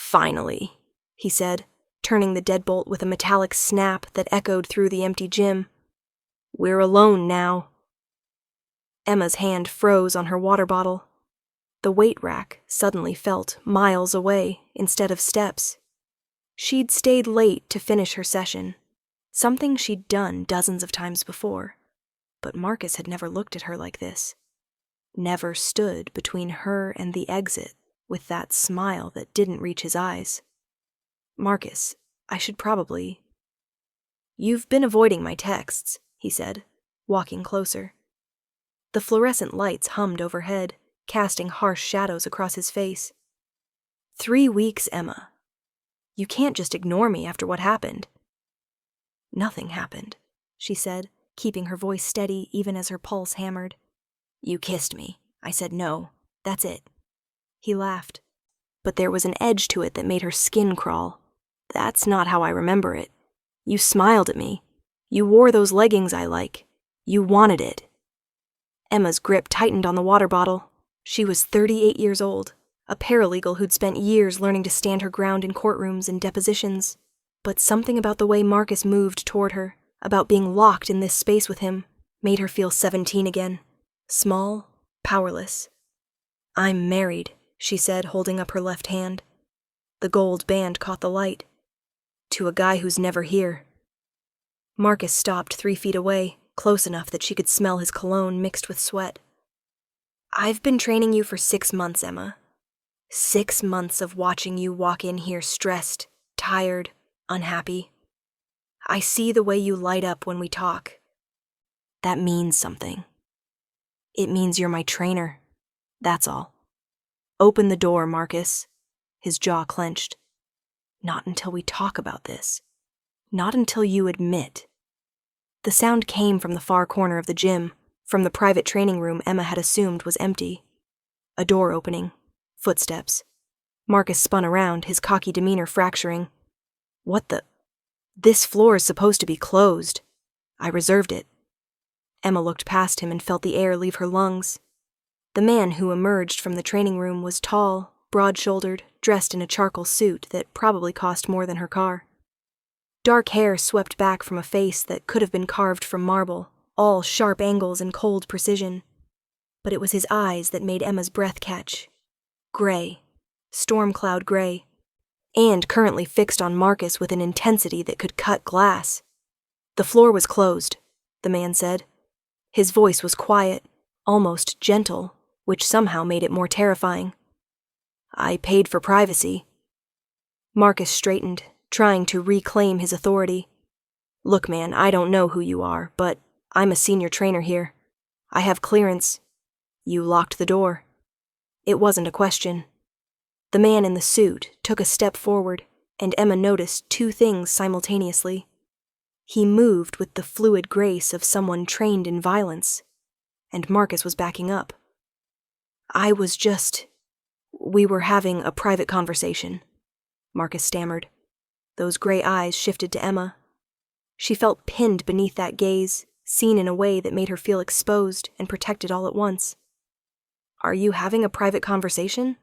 Finally, he said, turning the deadbolt with a metallic snap that echoed through the empty gym. We're alone now. Emma's hand froze on her water bottle. The weight rack suddenly felt miles away instead of steps. She'd stayed late to finish her session, something she'd done dozens of times before, but Marcus had never looked at her like this. Never stood between her and the exit with that smile that didn't reach his eyes. Marcus, I should probably... You've been avoiding my texts, he said, walking closer. The fluorescent lights hummed overhead, casting harsh shadows across his face. 3 weeks, Emma. You can't just ignore me after what happened. Nothing happened, she said, keeping her voice steady even as her pulse hammered. You kissed me. I said no. That's it. He laughed, but there was an edge to it that made her skin crawl. That's not how I remember it. You smiled at me. You wore those leggings I like. You wanted it. Emma's grip tightened on the water bottle. She was 38 years old, a paralegal who'd spent years learning to stand her ground in courtrooms and depositions. But something about the way Marcus moved toward her, about being locked in this space with him, made her feel 17 again. Small, powerless. I'm married, she said, holding up her left hand. The gold band caught the light. To a guy who's never here. Marcus stopped 3 feet away, close enough that she could smell his cologne mixed with sweat. I've been training you for 6 months, Emma. 6 months of watching you walk in here stressed, tired, unhappy. I see the way you light up when we talk. That means something. It means you're my trainer. That's all. Open the door, Marcus. His jaw clenched. Not until we talk about this. Not until you admit. The sound came from the far corner of the gym, from the private training room Emma had assumed was empty. A door opening. Footsteps. Marcus spun around, his cocky demeanor fracturing. What the... This floor is supposed to be closed. I reserved it. Emma looked past him and felt the air leave her lungs. The man who emerged from the training room was tall, broad-shouldered, dressed in a charcoal suit that probably cost more than her car. Dark hair swept back from a face that could have been carved from marble, all sharp angles and cold precision. But it was his eyes that made Emma's breath catch. Gray. Storm cloud gray. And currently fixed on Marcus with an intensity that could cut glass. The floor was closed, the man said. His voice was quiet, almost gentle, which somehow made it more terrifying. I paid for privacy. Marcus straightened, trying to reclaim his authority. Look, man, I don't know who you are, but I'm a senior trainer here. I have clearance. You locked the door. It wasn't a question. The man in the suit took a step forward, and Emma noticed 2 things simultaneously. He moved with the fluid grace of someone trained in violence, and Marcus was backing up. We were having a private conversation, Marcus stammered. Those gray eyes shifted to Emma. She felt pinned beneath that gaze, seen in a way that made her feel exposed and protected all at once. Are you having a private conversation?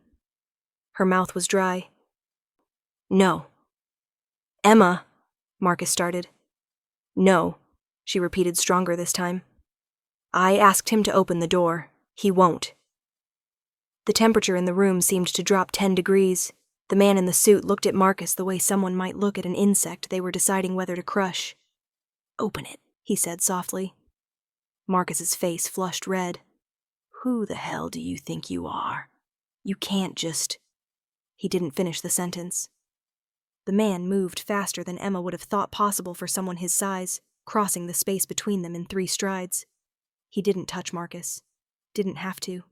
Her mouth was dry. No. Emma, Marcus started. No, she repeated stronger this time. I asked him to open the door. He won't. The temperature in the room seemed to drop 10 degrees. The man in the suit looked at Marcus the way someone might look at an insect they were deciding whether to crush. Open it, he said softly. Marcus's face flushed red. Who the hell do you think you are? You can't just... He didn't finish the sentence. The man moved faster than Emma would have thought possible for someone his size, crossing the space between them in 3 strides. He didn't touch Marcus. Didn't have to.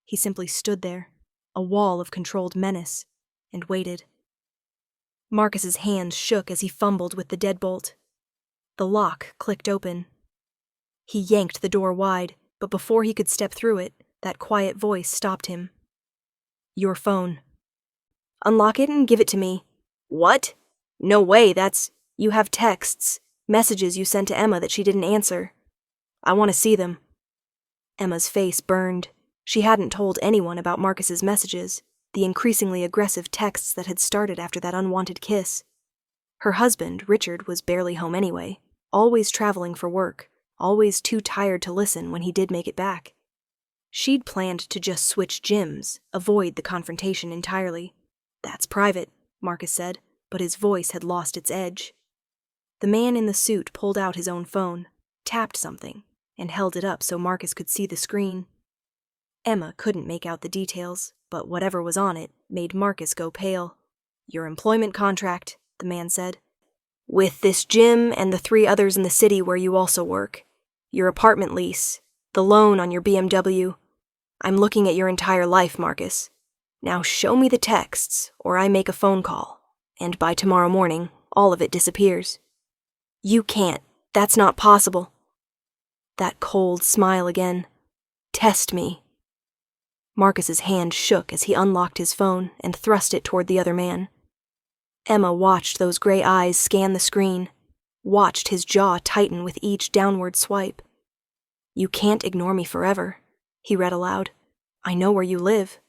He simply stood there, a wall of controlled menace, and waited. Marcus's hands shook as he fumbled with the deadbolt. The lock clicked open. He yanked the door wide, but before he could step through it, that quiet voice stopped him. Your phone. Unlock it and give it to me. What? No way, you have texts, messages you sent to Emma that she didn't answer. I want to see them. Emma's face burned. She hadn't told anyone about Marcus's messages. the increasingly aggressive texts that had started after that unwanted kiss. Her husband, Richard, was barely home anyway, always traveling for work, always too tired to listen when he did make it back. She'd planned to just switch gyms, avoid the confrontation entirely. "That's private," Marcus said, but his voice had lost its edge. The man in the suit pulled out his own phone, tapped something, and held it up so Marcus could see the screen. Emma couldn't make out the details, but whatever was on it made Marcus go pale. "Your employment contract," the man said. "With this gym and the 3 others in the city where you also work. Your apartment lease, the loan on your BMW. I'm looking at your entire life, Marcus. Now show me the texts, or I make a phone call, and by tomorrow morning, all of it disappears." "You can't. That's not possible." That cold smile again. "Test me." Marcus's hand shook as he unlocked his phone and thrust it toward the other man. Emma watched those gray eyes scan the screen, watched his jaw tighten with each downward swipe. "You can't ignore me forever," he read aloud. "I know where you live.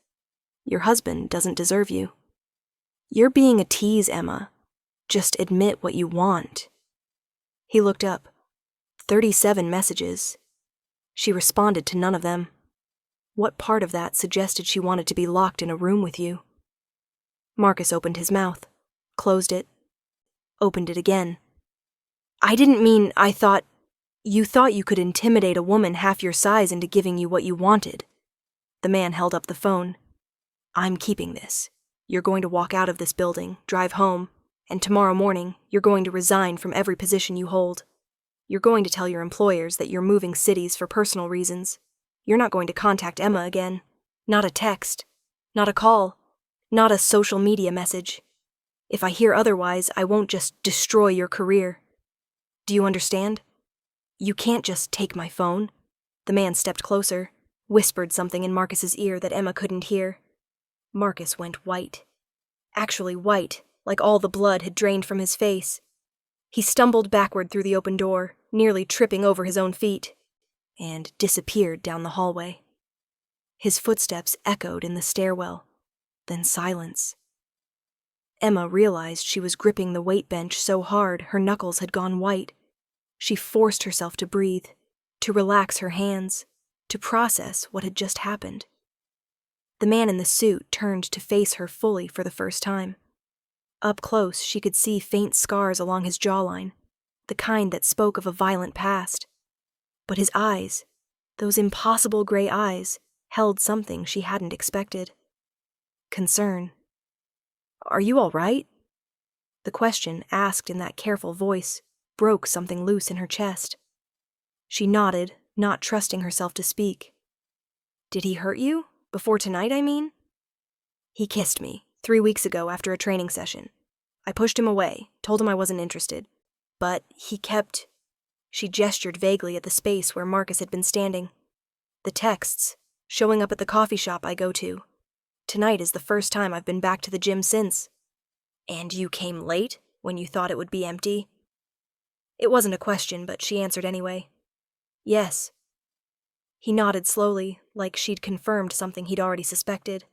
Your husband doesn't deserve you. You're being a tease, Emma. Just admit what you want." He looked up. 37 messages. She responded to none of them. What part of that suggested she wanted to be locked in a room with you? Marcus opened his mouth, closed it, opened it again. "I didn't mean I thought... You thought you could intimidate a woman half your size into giving you what you wanted." The man held up the phone. "I'm keeping this. You're going to walk out of this building, drive home, and tomorrow morning you're going to resign from every position you hold. You're going to tell your employers that you're moving cities for personal reasons. You're not going to contact Emma again. Not a text. Not a call. Not a social media message. If I hear otherwise, I won't just destroy your career. Do you understand? You can't just take my phone." The man stepped closer, whispered something in Marcus's ear that Emma couldn't hear. Marcus went white. Actually white, like all the blood had drained from his face. He stumbled backward through the open door, nearly tripping over his own feet, and disappeared down the hallway. His footsteps echoed in the stairwell, then silence. Emma realized she was gripping the weight bench so hard her knuckles had gone white. She forced herself to breathe, to relax her hands, to process what had just happened. The man in the suit turned to face her fully for the first time. Up close, she could see faint scars along his jawline, the kind that spoke of a violent past. But his eyes, those impossible gray eyes, held something she hadn't expected. Concern. "Are you all right?" The question, asked in that careful voice, broke something loose in her chest. She nodded, not trusting herself to speak. "Did he hurt you? Before tonight, I mean?" "He kissed me, 3 weeks ago after a training session. I pushed him away, told him I wasn't interested. But he kept..." She gestured vaguely at the space where Marcus had been standing. "The texts, showing up at the coffee shop I go to. Tonight is the first time I've been back to the gym since." "And you came late, when you thought it would be empty?" It wasn't a question, but she answered anyway. "Yes." He nodded slowly, like she'd confirmed something he'd already suspected.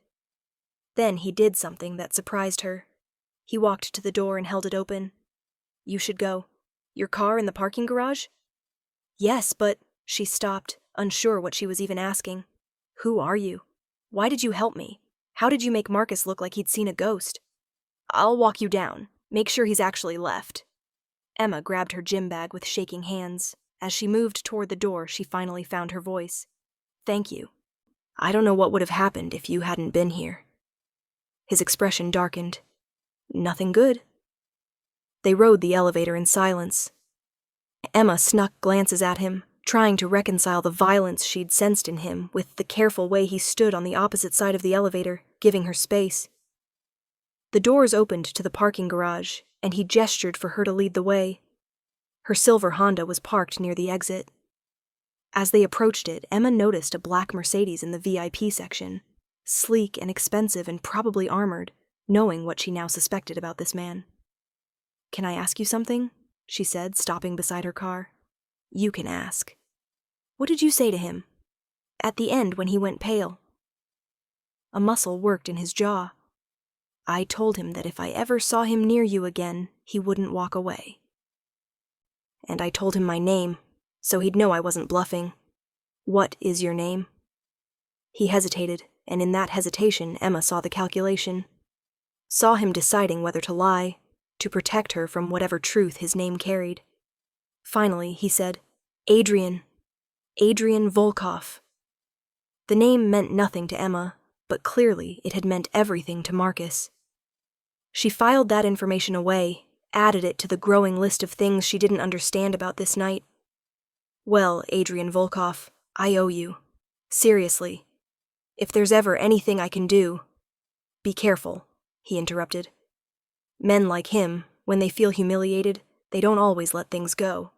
Then he did something that surprised her. He walked to the door and held it open. "You should go. Your car in the parking garage?" "Yes, but..." She stopped, unsure what she was even asking. "Who are you? Why did you help me? How did you make Marcus look like he'd seen a ghost?" "I'll walk you down. Make sure he's actually left." Emma grabbed her gym bag with shaking hands. As she moved toward the door, she finally found her voice. "Thank you. I don't know what would have happened if you hadn't been here." His expression darkened. "Nothing good." They rode the elevator in silence. Emma snuck glances at him, trying to reconcile the violence she'd sensed in him with the careful way he stood on the opposite side of the elevator, giving her space. The doors opened to the parking garage, and he gestured for her to lead the way. Her silver Honda was parked near the exit. As they approached it, Emma noticed a black Mercedes in the VIP section, sleek and expensive and probably armored, knowing what she now suspected about this man. "Can I ask you something?" she said, stopping beside her car. "You can ask. What did you say to him? At the end when he went pale?" A muscle worked in his jaw. "I told him that if I ever saw him near you again, he wouldn't walk away. And I told him my name, so he'd know I wasn't bluffing. What is your name?" He hesitated, and in that hesitation, Emma saw the calculation. Saw him deciding whether to lie, to protect her from whatever truth his name carried. Finally, he said, "Adrian. Adrian Volkov." The name meant nothing to Emma, but clearly it had meant everything to Marcus. She filed that information away, added it to the growing list of things she didn't understand about this night. "Well, Adrian Volkov, I owe you. Seriously. If there's ever anything I can do—" "Be careful," he interrupted. "Men like him, when they feel humiliated, they don't always let things go.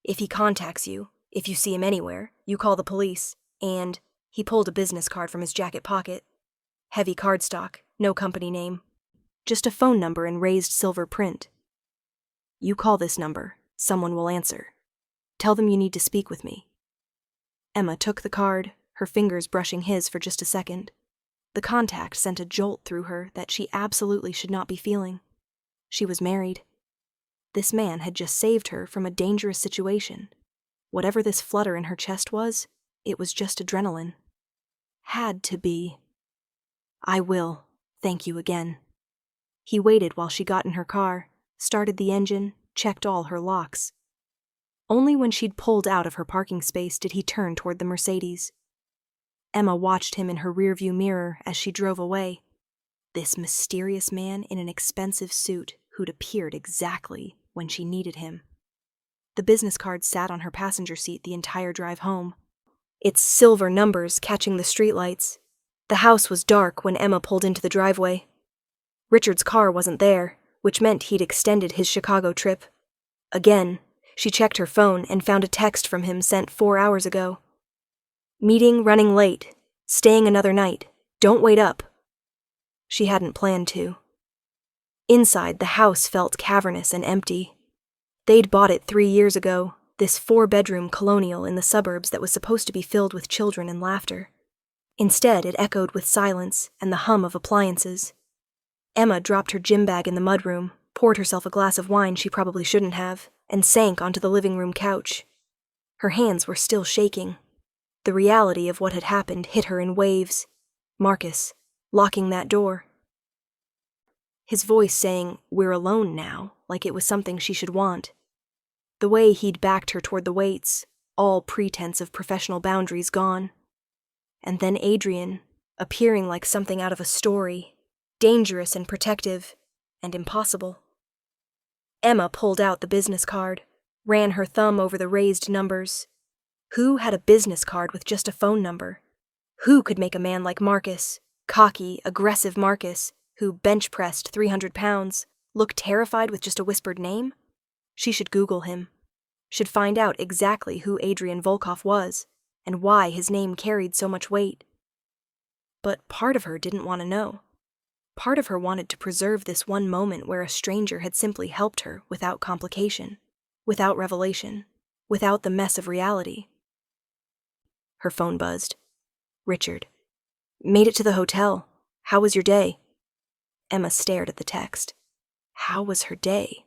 If he contacts you, if you see him anywhere, you call the police, and—" He pulled a business card from his jacket pocket. Heavy cardstock, no company name. Just a phone number in raised silver print. "You call this number, someone will answer. Tell them you need to speak with me." Emma took the card, her fingers brushing his for just a second. The contact sent a jolt through her that she absolutely should not be feeling. She was married. This man had just saved her from a dangerous situation. Whatever this flutter in her chest was, it was just adrenaline. Had to be. "I will. Thank you again." He waited while she got in her car, started the engine, checked all her locks. Only when she'd pulled out of her parking space did he turn toward the Mercedes. Emma watched him in her rearview mirror as she drove away. This mysterious man in an expensive suit who'd appeared exactly when she needed him. The business card sat on her passenger seat the entire drive home, its silver numbers catching the streetlights. The house was dark when Emma pulled into the driveway. Richard's car wasn't there, which meant he'd extended his Chicago trip. Again, she checked her phone and found a text from him sent 4 hours ago. "Meeting running late. Staying another night. Don't wait up." She hadn't planned to. Inside, the house felt cavernous and empty. They'd bought it 3 years ago, this 4-bedroom colonial in the suburbs that was supposed to be filled with children and laughter. Instead, it echoed with silence and the hum of appliances. Emma dropped her gym bag in the mudroom, poured herself a glass of wine she probably shouldn't have, and sank onto the living room couch. Her hands were still shaking. The reality of what had happened hit her in waves. Marcus, locking that door. His voice saying, "We're alone now," like it was something she should want. The way he'd backed her toward the weights, all pretense of professional boundaries gone. And then Adrian, appearing like something out of a story, dangerous and protective, and impossible. Emma pulled out the business card, ran her thumb over the raised numbers. Who had a business card with just a phone number? Who could make a man like Marcus, cocky, aggressive Marcus, who bench-pressed 300 pounds, look terrified with just a whispered name? She should Google him. Should find out exactly who Adrian Volkov was, and why his name carried so much weight. But part of her didn't want to know. Part of her wanted to preserve this one moment where a stranger had simply helped her without complication, without revelation, without the mess of reality. Her phone buzzed. "Richard. Made it to the hotel. How was your day?" Emma stared at the text. How was her day?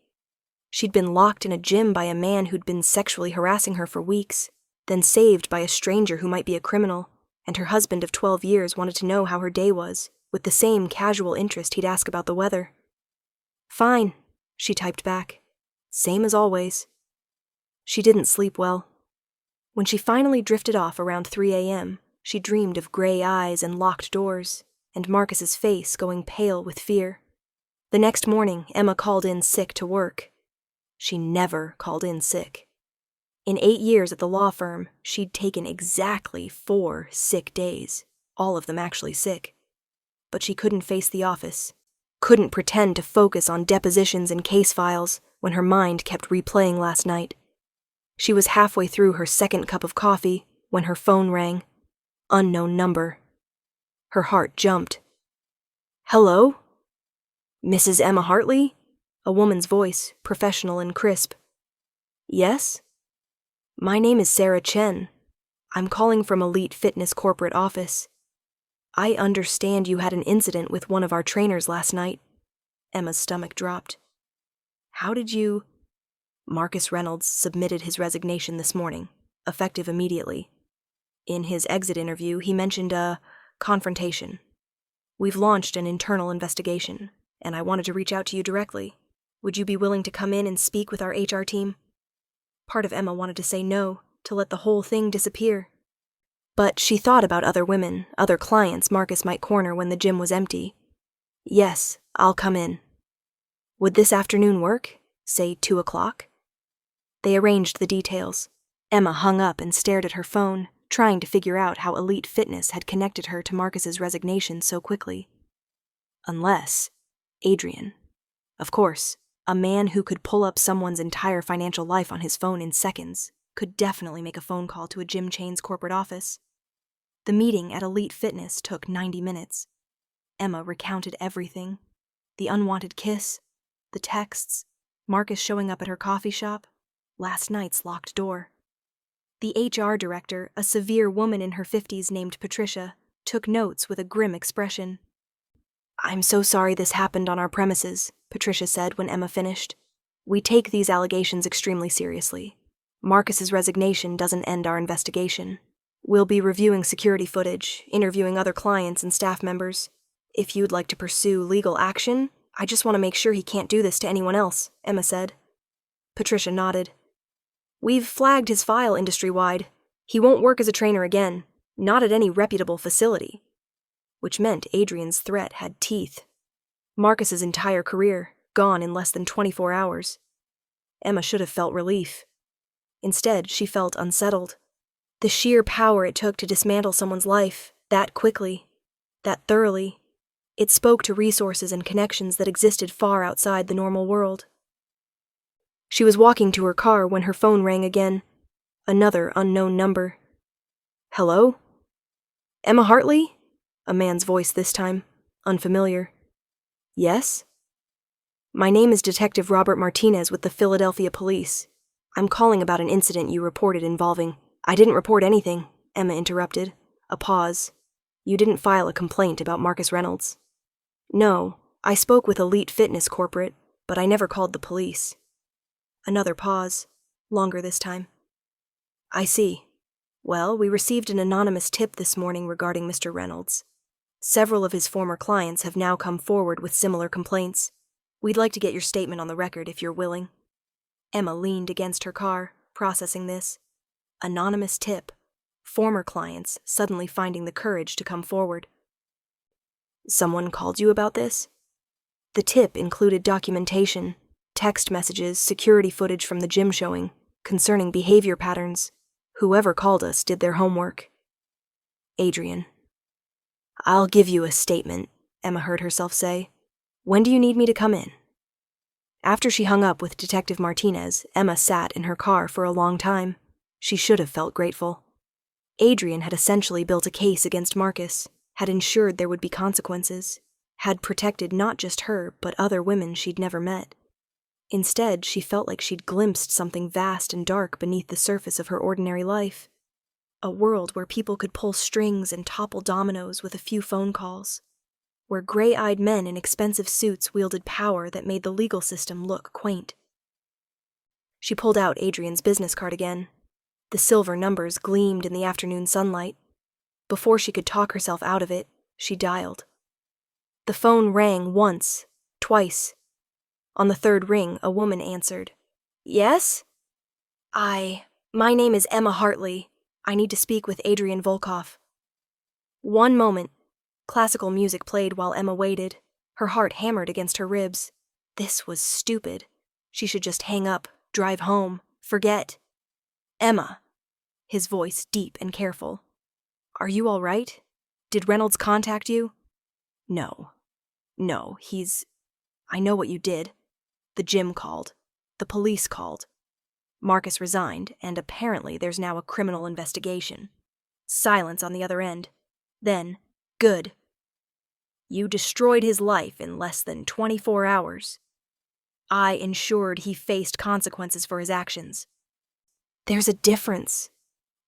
She'd been locked in a gym by a man who'd been sexually harassing her for weeks, then saved by a stranger who might be a criminal, and her husband of 12 years wanted to know how her day was, with the same casual interest he'd ask about the weather. "Fine," she typed back. "Same as always." She didn't sleep well. When she finally drifted off around 3 a.m., she dreamed of gray eyes and locked doors, and Marcus's face going pale with fear. The next morning, Emma called in sick to work. She never called in sick. In 8 years at the law firm, she'd taken exactly 4 sick days, all of them actually sick. But she couldn't face the office, couldn't pretend to focus on depositions and case files when her mind kept replaying last night. She was halfway through her second cup of coffee when her phone rang. Unknown number. Her heart jumped. "Hello? Mrs. Emma Hartley?" A woman's voice, professional and crisp. "Yes? My name is Sarah Chen. I'm calling from Elite Fitness corporate office. I understand you had an incident with one of our trainers last night. Emma's stomach dropped. How did you... Marcus Reynolds submitted his resignation this morning, effective immediately. In his exit interview, he mentioned a confrontation. We've launched an internal investigation, and I wanted to reach out to you directly. Would you be willing to come in and speak with our HR team? Part of Emma wanted to say no, to let the whole thing disappear. But she thought about other women, other clients Marcus might corner when the gym was empty. Yes, I'll come in. Would this afternoon work? Say 2 o'clock? They arranged the details. Emma hung up and stared at her phone, trying to figure out how Elite Fitness had connected her to Marcus's resignation so quickly. Unless Adrian. Of course, a man who could pull up someone's entire financial life on his phone in seconds could definitely make a phone call to a gym chain's corporate office. The meeting at Elite Fitness took 90 minutes. Emma recounted everything. The unwanted kiss, the texts, Marcus showing up at her coffee shop, last night's locked door. The HR director, a severe woman in her 50s named Patricia, took notes with a grim expression. I'm so sorry this happened on our premises, Patricia said when Emma finished. We take these allegations extremely seriously. Marcus's resignation doesn't end our investigation. We'll be reviewing security footage, interviewing other clients and staff members. If you'd like to pursue legal action, I just want to make sure he can't do this to anyone else, Emma said. Patricia nodded. We've flagged his file industry-wide. He won't work as a trainer again, not at any reputable facility. Which meant Adrian's threat had teeth. Marcus's entire career, gone in less than 24 hours. Emma should have felt relief. Instead, she felt unsettled. The sheer power it took to dismantle someone's life, that quickly, that thoroughly, it spoke to resources and connections that existed far outside the normal world. She was walking to her car when her phone rang again. Another unknown number. Hello? Emma Hartley? A man's voice this time, unfamiliar. Yes? My name is Detective Robert Martinez with the Philadelphia Police. I'm calling about an incident you reported involving... I didn't report anything, Emma interrupted. A pause. You didn't file a complaint about Marcus Reynolds. No, I spoke with Elite Fitness Corporate, but I never called the police. Another pause, longer this time. I see. Well, we received an anonymous tip this morning regarding Mr. Reynolds. Several of his former clients have now come forward with similar complaints. We'd like to get your statement on the record if you're willing. Emma leaned against her car, processing this. Anonymous tip. Former clients suddenly finding the courage to come forward. Someone called you about this? The tip included documentation, text messages, security footage from the gym showing, concerning behavior patterns. Whoever called us did their homework. Adrian. I'll give you a statement, Emma heard herself say. When do you need me to come in? After she hung up with Detective Martinez, Emma sat in her car for a long time. She should have felt grateful. Adrian had essentially built a case against Marcus, had ensured there would be consequences, had protected not just her, but other women she'd never met. Instead, she felt like she'd glimpsed something vast and dark beneath the surface of her ordinary life. A world where people could pull strings and topple dominoes with a few phone calls. Where gray-eyed men in expensive suits wielded power that made the legal system look quaint. She pulled out Adrian's business card again. The silver numbers gleamed in the afternoon sunlight. Before she could talk herself out of it, she dialed. The phone rang once, twice. On the third ring, a woman answered. Yes? My name is Emma Hartley. I need to speak with Adrian Volkov. One moment. Classical music played while Emma waited. Her heart hammered against her ribs. This was stupid. She should just hang up, drive home, forget. Emma. His voice deep and careful. Are you all right? Did Reynolds contact you? No, I know what you did. The gym called. The police called. Marcus resigned, and apparently there's now a criminal investigation. Silence on the other end. Then, good. You destroyed his life in less than 24 hours. I ensured he faced consequences for his actions. There's a difference.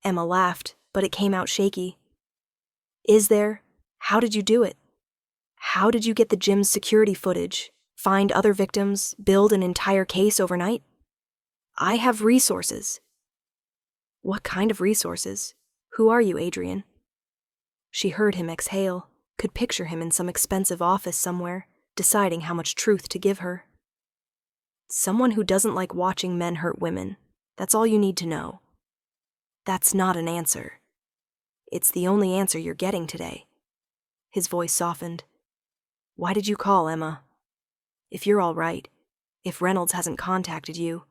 Emma laughed, but it came out shaky. Is there? How did you do it? How did you get the gym's security footage, find other victims, build an entire case overnight? I have resources. What kind of resources? Who are you, Adrian? She heard him exhale, could picture him in some expensive office somewhere, deciding how much truth to give her. Someone who doesn't like watching men hurt women. That's all you need to know. That's not an answer. It's the only answer you're getting today. His voice softened. Why did you call, Emma? If you're all right, if Reynolds hasn't contacted you,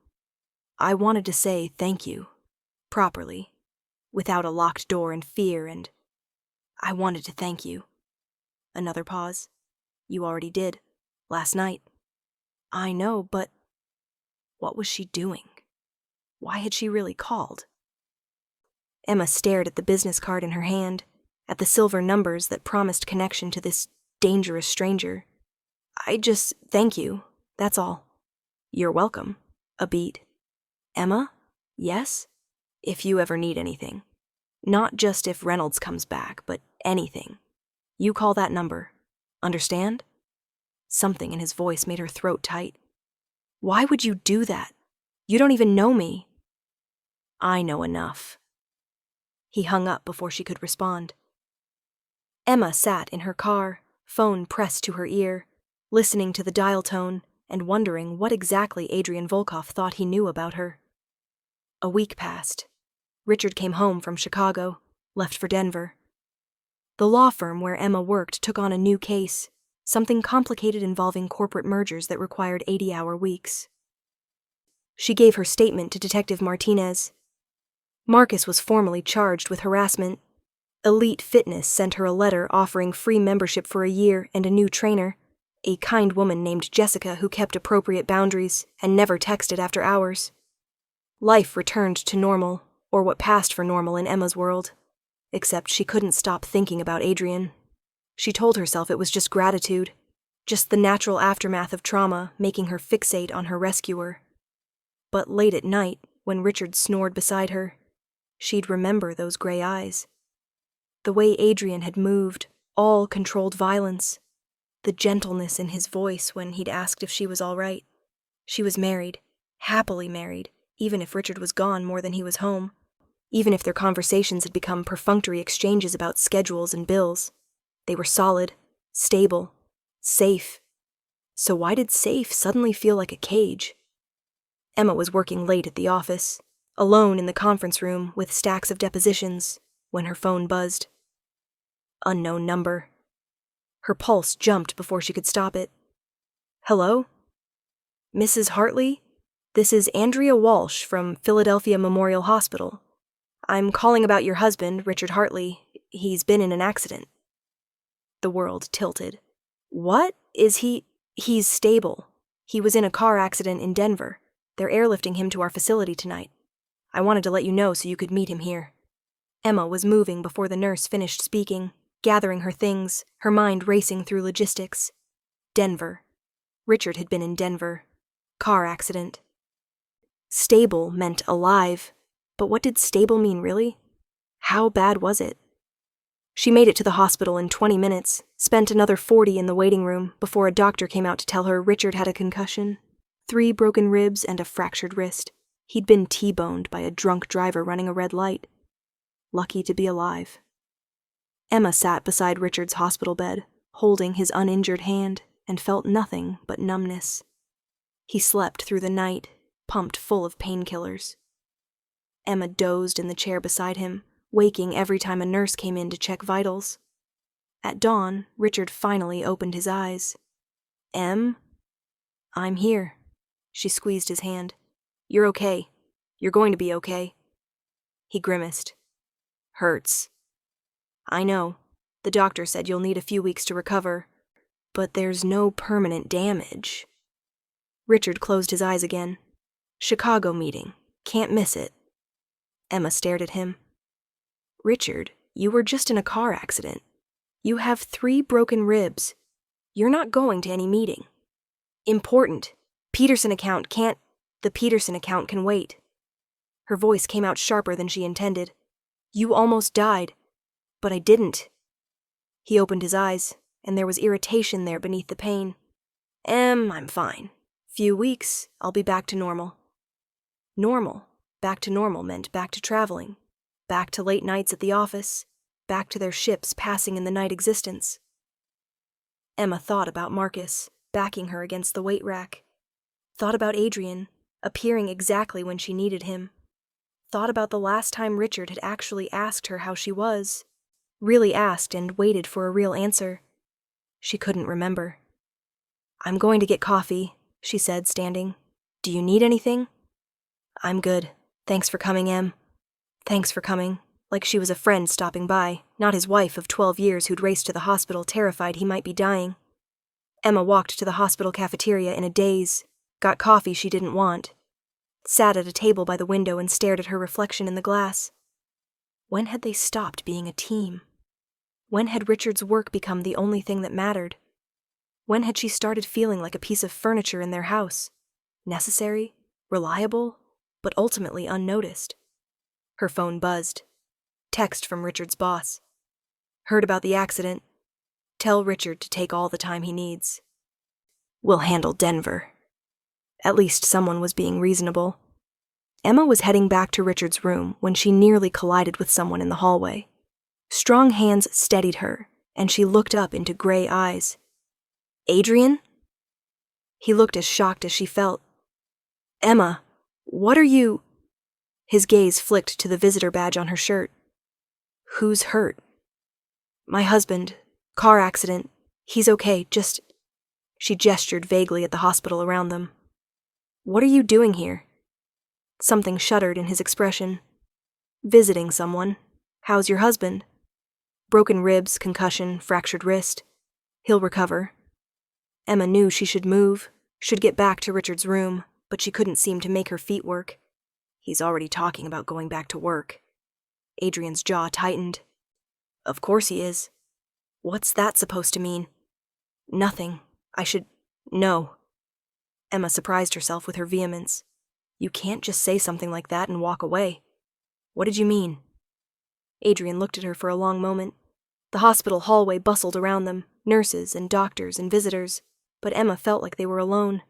I wanted to say thank you, properly, without a locked door and fear, and I wanted to thank you. Another pause. You already did, last night. I know, but what was she doing? Why had she really called? Emma stared at the business card in her hand, at the silver numbers that promised connection to this dangerous stranger. I just thank you, that's all. You're welcome. A beat. Emma? Yes? If you ever need anything. Not just if Reynolds comes back, but anything. You call that number. Understand? Something in his voice made her throat tight. Why would you do that? You don't even know me. I know enough. He hung up before she could respond. Emma sat in her car, phone pressed to her ear, listening to the dial tone and wondering what exactly Adrian Volkov thought he knew about her. A week passed. Richard came home from Chicago, left for Denver. The law firm where Emma worked took on a new case, something complicated involving corporate mergers that required 80-hour weeks. She gave her statement to Detective Martinez. Marcus was formally charged with harassment. Elite Fitness sent her a letter offering free membership for a year and a new trainer, a kind woman named Jessica who kept appropriate boundaries and never texted after hours. Life returned to normal, or what passed for normal in Emma's world, except she couldn't stop thinking about Adrian. She told herself it was just gratitude, just the natural aftermath of trauma making her fixate on her rescuer. But late at night, when Richard snored beside her, she'd remember those gray eyes. The way Adrian had moved, all controlled violence. The gentleness in his voice when he'd asked if she was all right. She was married, happily married, even if Richard was gone more than he was home, even if their conversations had become perfunctory exchanges about schedules and bills. They were solid, stable, safe. So why did safe suddenly feel like a cage? Emma was working late at the office, alone in the conference room with stacks of depositions, when her phone buzzed. Unknown number. Her pulse jumped before she could stop it. Hello? Mrs. Hartley? This is Andrea Walsh from Philadelphia Memorial Hospital. I'm calling about your husband, Richard Hartley. He's been in an accident. The world tilted. What? Is he? He's stable. He was in a car accident in Denver. They're airlifting him to our facility tonight. I wanted to let you know so you could meet him here. Emma was moving before the nurse finished speaking, gathering her things, her mind racing through logistics. Denver. Richard had been in Denver. Car accident. Stable meant alive. But what did stable mean, really? How bad was it? She made it to the hospital in 20 minutes, spent another 40 in the waiting room before a doctor came out to tell her Richard had a concussion, 3 broken ribs and a fractured wrist. He'd been T-boned by a drunk driver running a red light. Lucky to be alive. Emma sat beside Richard's hospital bed, holding his uninjured hand, and felt nothing but numbness. He slept through the night, pumped full of painkillers. Emma dozed in the chair beside him, waking every time a nurse came in to check vitals. At dawn, Richard finally opened his eyes. Em? I'm here. She squeezed his hand. You're okay. You're going to be okay. He grimaced. Hurts. I know. The doctor said you'll need a few weeks to recover. But there's no permanent damage. Richard closed his eyes again. Chicago meeting. Can't miss it. Emma stared at him. Richard, you were just in a car accident. You have 3 broken ribs. You're not going to any meeting. Important. The Peterson account can wait. Her voice came out sharper than she intended. You almost died. But I didn't. He opened his eyes, and there was irritation there beneath the pain. I'm fine. Few weeks, I'll be back to normal. Normal. Back to normal meant back to traveling. Back to late nights at the office. Back to their ships passing in the night existence. Emma thought about Marcus, backing her against the weight rack. Thought about Adrian, appearing exactly when she needed him. Thought about the last time Richard had actually asked her how she was. Really asked and waited for a real answer. She couldn't remember. I'm going to get coffee, she said, standing. Do you need anything? I'm good. Thanks for coming, Em. Thanks for coming. Like she was a friend stopping by, not his wife of 12 years who'd raced to the hospital terrified he might be dying. Emma walked to the hospital cafeteria in a daze, got coffee she didn't want, sat at a table by the window and stared at her reflection in the glass. When had they stopped being a team? When had Richard's work become the only thing that mattered? When had she started feeling like a piece of furniture in their house? Necessary, reliable, but ultimately unnoticed. Her phone buzzed. Text from Richard's boss. Heard about the accident. Tell Richard to take all the time he needs. We'll handle Denver. At least someone was being reasonable. Emma was heading back to Richard's room when she nearly collided with someone in the hallway. Strong hands steadied her, and she looked up into gray eyes. Adrian? He looked as shocked as she felt. Emma, what are you? His gaze flicked to the visitor badge on her shirt. Who's hurt? My husband. Car accident. He's okay, just... She gestured vaguely at the hospital around them. What are you doing here? Something shuddered in his expression. Visiting someone. How's your husband? Broken ribs, concussion, fractured wrist. He'll recover. Emma knew she should move, should get back to Richard's room, but she couldn't seem to make her feet work. He's already talking about going back to work. Adrian's jaw tightened. Of course he is. What's that supposed to mean? Nothing. I should... No. Emma surprised herself with her vehemence. You can't just say something like that and walk away. What did you mean? Adrian looked at her for a long moment. The hospital hallway bustled around them, nurses and doctors and visitors, but Emma felt like they were alone,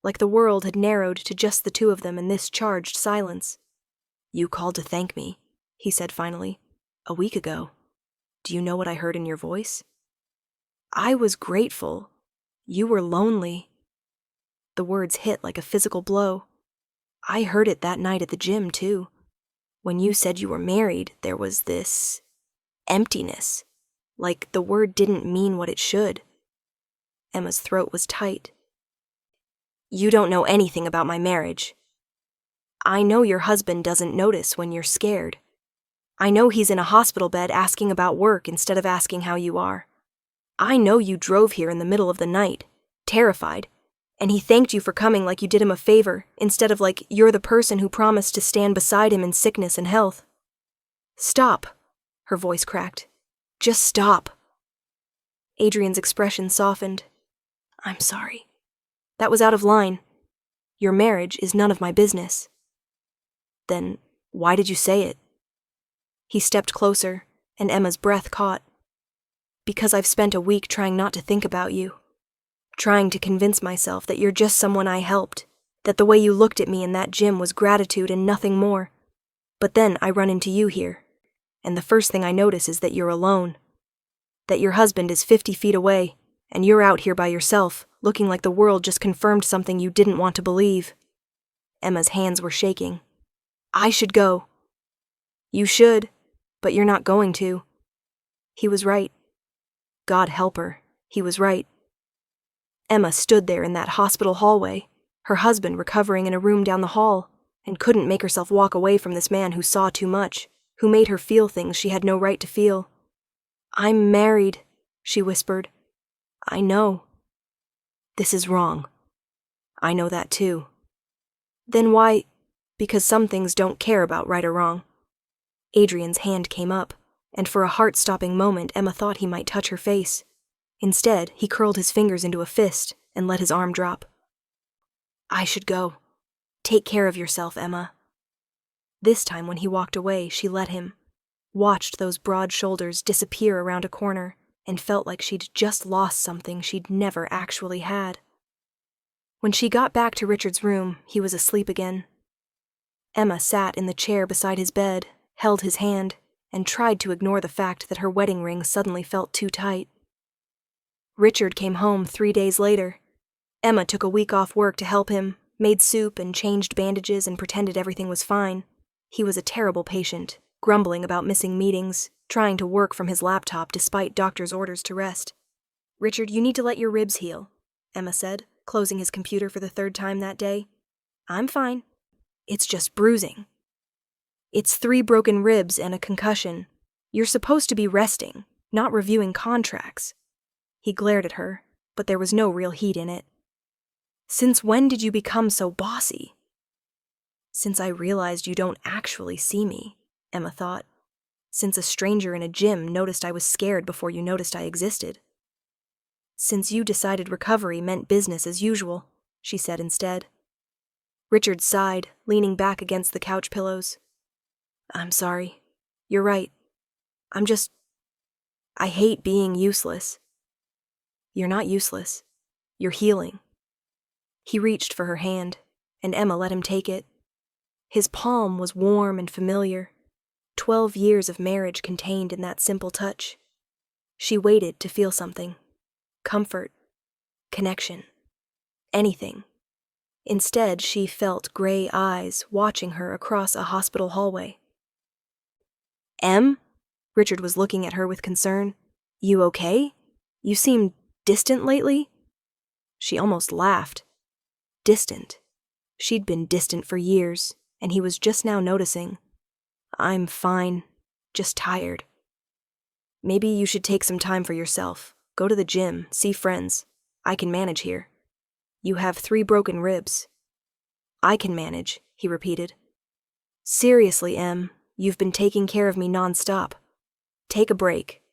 like the world had narrowed to just the two of them in this charged silence. You called to thank me, he said finally, a week ago. Do you know what I heard in your voice? I was grateful. You were lonely. The words hit like a physical blow. I heard it that night at the gym, too. When you said you were married, there was this emptiness, like the word didn't mean what it should. Emma's throat was tight. You don't know anything about my marriage. I know your husband doesn't notice when you're scared. I know he's in a hospital bed asking about work instead of asking how you are. I know you drove here in the middle of the night, terrified, and he thanked you for coming like you did him a favor, instead of like you're the person who promised to stand beside him in sickness and health. Stop, her voice cracked. Just stop. Adrian's expression softened. I'm sorry. That was out of line. Your marriage is none of my business. Then why did you say it? He stepped closer, and Emma's breath caught. Because I've spent a week trying not to think about you. Trying to convince myself that you're just someone I helped, that the way you looked at me in that gym was gratitude and nothing more. But then I run into you here, and the first thing I notice is that you're alone. That your husband is 50 feet away, and you're out here by yourself, looking like the world just confirmed something you didn't want to believe. Emma's hands were shaking. I should go. You should, but you're not going to. He was right. God help her, he was right. Emma stood there in that hospital hallway, her husband recovering in a room down the hall, and couldn't make herself walk away from this man who saw too much, who made her feel things she had no right to feel. I'm married, she whispered. I know. This is wrong. I know that too. Then why? Because some things don't care about right or wrong. Adrian's hand came up, and for a heart-stopping moment Emma thought he might touch her face. Instead, he curled his fingers into a fist and let his arm drop. I should go. Take care of yourself, Emma. This time when he walked away, she let him, watched those broad shoulders disappear around a corner, and felt like she'd just lost something she'd never actually had. When she got back to Richard's room, he was asleep again. Emma sat in the chair beside his bed, held his hand, and tried to ignore the fact that her wedding ring suddenly felt too tight. Richard came home 3 days later. Emma took a week off work to help him, made soup and changed bandages and pretended everything was fine. He was a terrible patient, grumbling about missing meetings, trying to work from his laptop despite doctor's orders to rest. "Richard, you need to let your ribs heal," Emma said, closing his computer for the 3rd time that day. "I'm fine. It's just bruising. It's 3 broken ribs and a concussion. You're supposed to be resting, not reviewing contracts." He glared at her, but there was no real heat in it. "Since when did you become so bossy?" "Since I realized you don't actually see me," Emma thought. "Since a stranger in a gym noticed I was scared before you noticed I existed." "Since you decided recovery meant business as usual," she said instead. Richard sighed, leaning back against the couch pillows. "I'm sorry. You're right. I hate being useless." "You're not useless. You're healing." He reached for her hand, and Emma let him take it. His palm was warm and familiar, 12 years of marriage contained in that simple touch. She waited to feel something. Comfort. Connection. Anything. Instead, she felt gray eyes watching her across a hospital hallway. "Em?" Richard was looking at her with concern. "You okay? You seem distant lately?" She almost laughed. Distant. She'd been distant for years, and he was just now noticing. "I'm fine. Just tired." "Maybe you should take some time for yourself. Go to the gym, see friends. I can manage here. You have 3 broken ribs." "I can manage," he repeated. "Seriously, Em, you've been taking care of me nonstop. Take a break."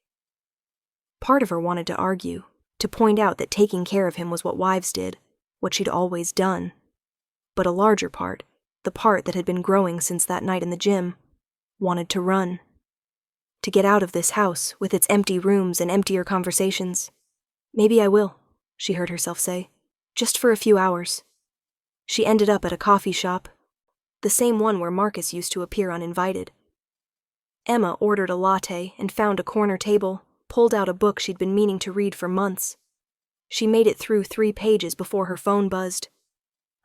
Part of her wanted to argue, to point out that taking care of him was what wives did, what she'd always done. But a larger part, the part that had been growing since that night in the gym, wanted to run. To get out of this house with its empty rooms and emptier conversations. "Maybe I will," she heard herself say. "Just for a few hours." She ended up at a coffee shop, the same one where Marcus used to appear uninvited. Emma ordered a latte and found a corner table, pulled out a book she'd been meaning to read for months. She made it through 3 pages before her phone buzzed.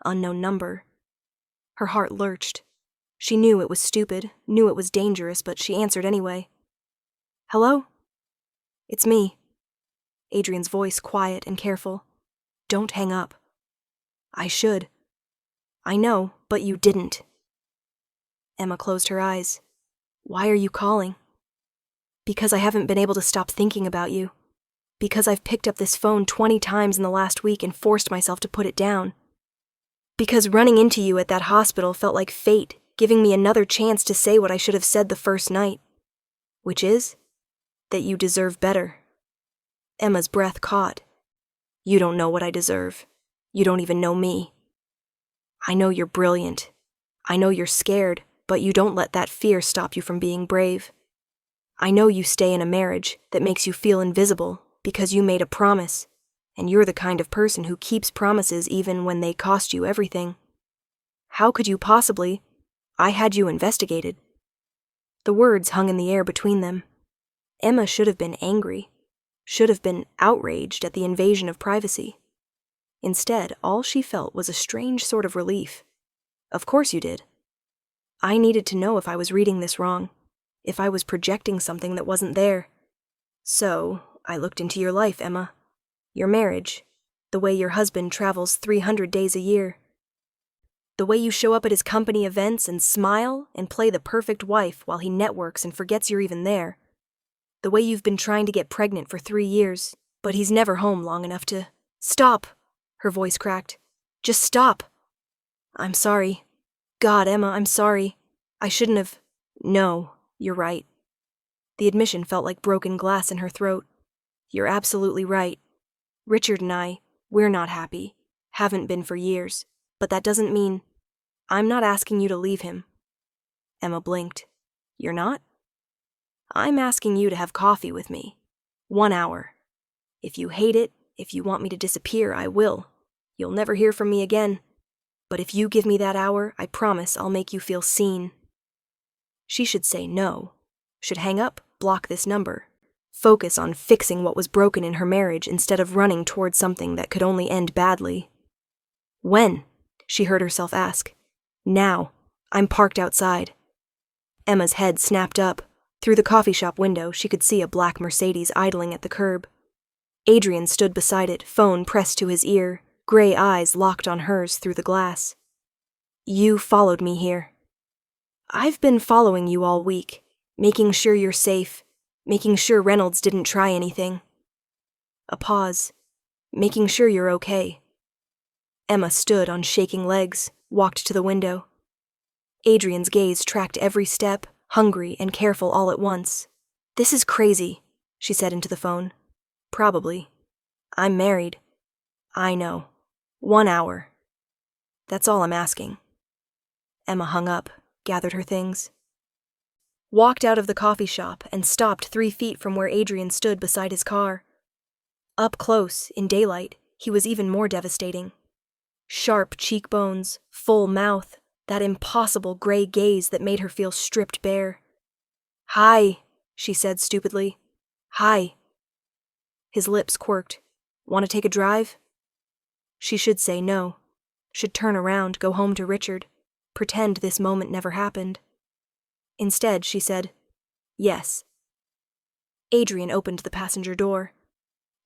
Unknown number. Her heart lurched. She knew it was stupid, knew it was dangerous, but she answered anyway. "Hello?" "It's me." Adrian's voice quiet and careful. "Don't hang up." "I should." "I know, but you didn't." Emma closed her eyes. "Why are you calling?" "Because I haven't been able to stop thinking about you. Because I've picked up this phone 20 times in the last week and forced myself to put it down. Because running into you at that hospital felt like fate, giving me another chance to say what I should have said the first night. Which is, that you deserve better." Emma's breath caught. "You don't know what I deserve. You don't even know me. I know you're brilliant. I know you're scared, but you don't let that fear stop you from being brave. I know you stay in a marriage that makes you feel invisible because you made a promise, and you're the kind of person who keeps promises even when they cost you everything. How could you possibly? I had you investigated." The words hung in the air between them. Emma should have been angry, should have been outraged at the invasion of privacy. Instead, all she felt was a strange sort of relief. "Of course you did. I needed to know if I was reading this wrong, if I was projecting something that wasn't there. So, I looked into your life, Emma. Your marriage, the way your husband travels 300 days a year. The way you show up at his company events and smile and play the perfect wife while he networks and forgets you're even there. The way you've been trying to get pregnant for 3 years, but he's never home long enough to—" "Stop!" Her voice cracked. "Just stop!" "I'm sorry. God, Emma, I'm sorry. I shouldn't have—" "No, you're right." The admission felt like broken glass in her throat. "You're absolutely right. Richard and we're not happy. Haven't been for years. But that doesn't mean— I'm not asking you to leave him." Emma blinked. "You're not?" "I'm asking you to have coffee with me. 1 hour. If you hate it, if you want me to disappear, I will. You'll never hear from me again. But if you give me that hour, I promise I'll make you feel seen. She should say no. Should hang up, block this number. Focus on fixing what was broken in her marriage instead of running towards something that could only end badly. When? She heard herself ask. Now. I'm parked outside. Emma's head snapped up. Through the coffee shop window, she could see a black Mercedes idling at the curb. Adrian stood beside it, phone pressed to his ear, gray eyes locked on hers through the glass. You followed me here. I've been following you all week, making sure you're safe, making sure Reynolds didn't try anything. A pause, making sure you're okay. Emma stood on shaking legs, walked to the window. Adrian's gaze tracked every step, hungry and careful all at once. This is crazy, she said into the phone. Probably. I'm married. I know. 1 hour. That's all I'm asking. Emma hung up, gathered her things. Walked out of the coffee shop and stopped 3 feet from where Adrian stood beside his car. Up close, in daylight, he was even more devastating. Sharp cheekbones, full mouth, that impossible gray gaze that made her feel stripped bare. Hi, she said stupidly. Hi. His lips quirked. Want to take a drive? She should say no. Should turn around, go home to Richard, pretend this moment never happened. Instead, she said, yes. Adrian opened the passenger door.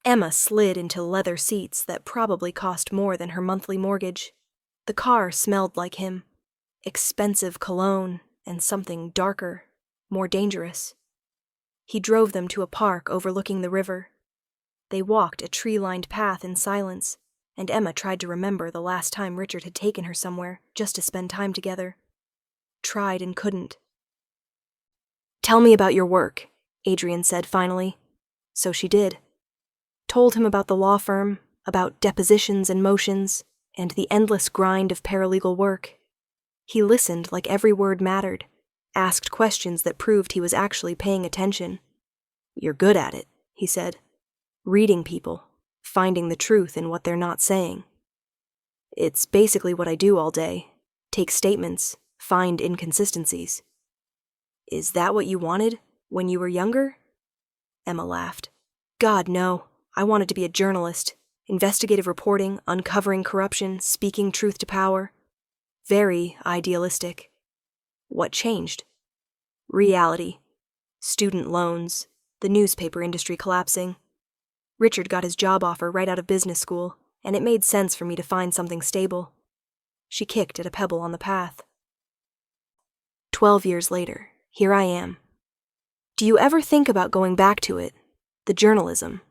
Emma slid into leather seats that probably cost more than her monthly mortgage. The car smelled like him. Expensive cologne and something darker, more dangerous. He drove them to a park overlooking the river. They walked a tree-lined path in silence, and Emma tried to remember the last time Richard had taken her somewhere just to spend time together. Tried and couldn't. Tell me about your work, Adrian said finally. So she did. Told him about the law firm, about depositions and motions, and the endless grind of paralegal work. He listened like every word mattered, asked questions that proved he was actually paying attention. You're good at it, he said. Reading people, finding the truth in what they're not saying. It's basically what I do all day. Take statements, find inconsistencies. Is that what you wanted when you were younger? Emma laughed. God, no. I wanted to be a journalist. Investigative reporting, uncovering corruption, speaking truth to power. Very idealistic. What changed? Reality. Student loans. The newspaper industry collapsing. Richard got his job offer right out of business school, and it made sense for me to find something stable. She kicked at a pebble on the path. 12 years later, here I am. Do you ever think about going back to it? The journalism?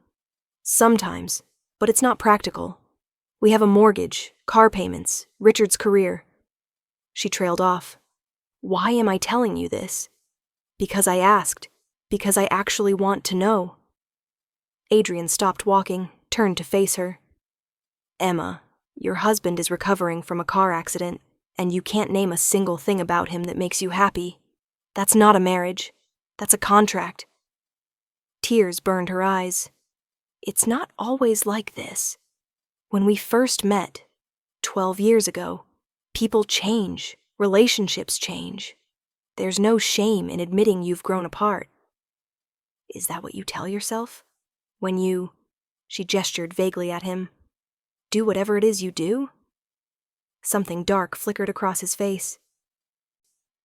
Sometimes, but it's not practical. We have a mortgage, car payments, Richard's career. She trailed off. Why am I telling you this? Because I asked. Because I actually want to know. Adrian stopped walking, turned to face her. Emma, your husband is recovering from a car accident, and you can't name a single thing about him that makes you happy. That's not a marriage. That's a contract. Tears burned her eyes. It's not always like this. When we first met, 12 years ago, people change, relationships change. There's no shame in admitting you've grown apart. Is that what you tell yourself? When you, she gestured vaguely at him, do whatever it is you do? Something dark flickered across his face.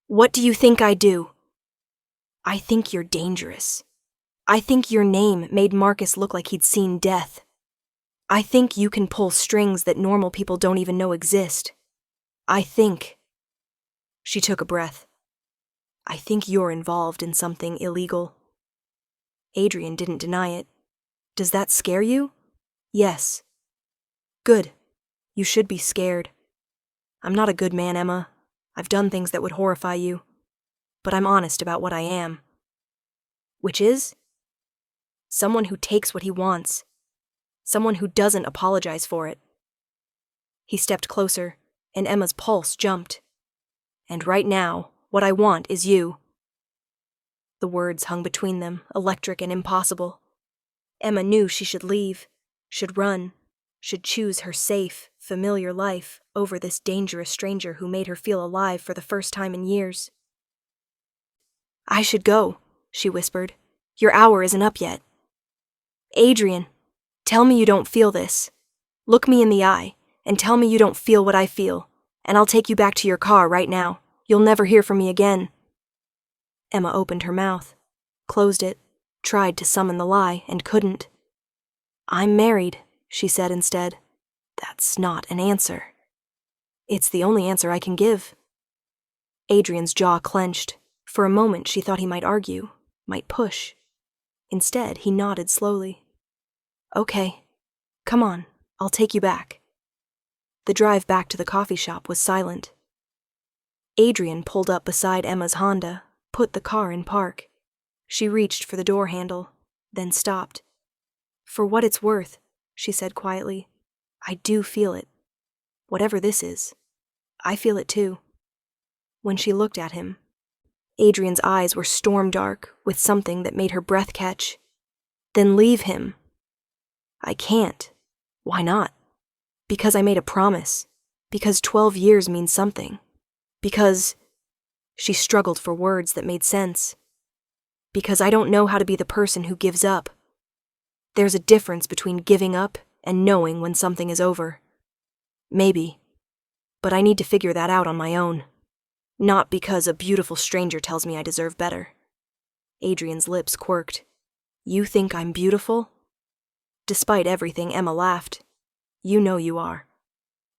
What do you think I do? I think you're dangerous. I think your name made Marcus look like he'd seen death. I think you can pull strings that normal people don't even know exist. I think... She took a breath. I think you're involved in something illegal. Adrian didn't deny it. Does that scare you? Yes. Good. You should be scared. I'm not a good man, Emma. I've done things that would horrify you. But I'm honest about what I am. Which is? Someone who takes what he wants. Someone who doesn't apologize for it. He stepped closer, and Emma's pulse jumped. And right now, what I want is you. The words hung between them, electric and impossible. Emma knew she should leave, should run, should choose her safe, familiar life over this dangerous stranger who made her feel alive for the first time in years. "I should go," she whispered. "Your hour isn't up yet." "Adrian, tell me you don't feel this. Look me in the eye, and tell me you don't feel what I feel, and I'll take you back to your car right now. You'll never hear from me again." Emma opened her mouth, closed it, tried to summon the lie, and couldn't. "I'm married," she said instead. "That's not an answer." "It's the only answer I can give." Adrian's jaw clenched. For a moment she thought he might argue, might push. Instead, he nodded slowly. "Okay, come on, I'll take you back." The drive back to the coffee shop was silent. Adrian pulled up beside Emma's Honda, put the car in park. She reached for the door handle, then stopped. "For what it's worth," she said quietly, "I do feel it. Whatever this is, I feel it too." When she looked at him, Adrian's eyes were storm-dark with something that made her breath catch. "Then leave him." "I can't." "Why not?" "Because I made a promise. Because 12 years means something. Because—" She struggled for words that made sense. "Because I don't know how to be the person who gives up. There's a difference between giving up and knowing when something is over. Maybe. But I need to figure that out on my own. Not because a beautiful stranger tells me I deserve better." Adrian's lips quirked. "You think I'm beautiful?" Despite everything, Emma laughed. "You know you are."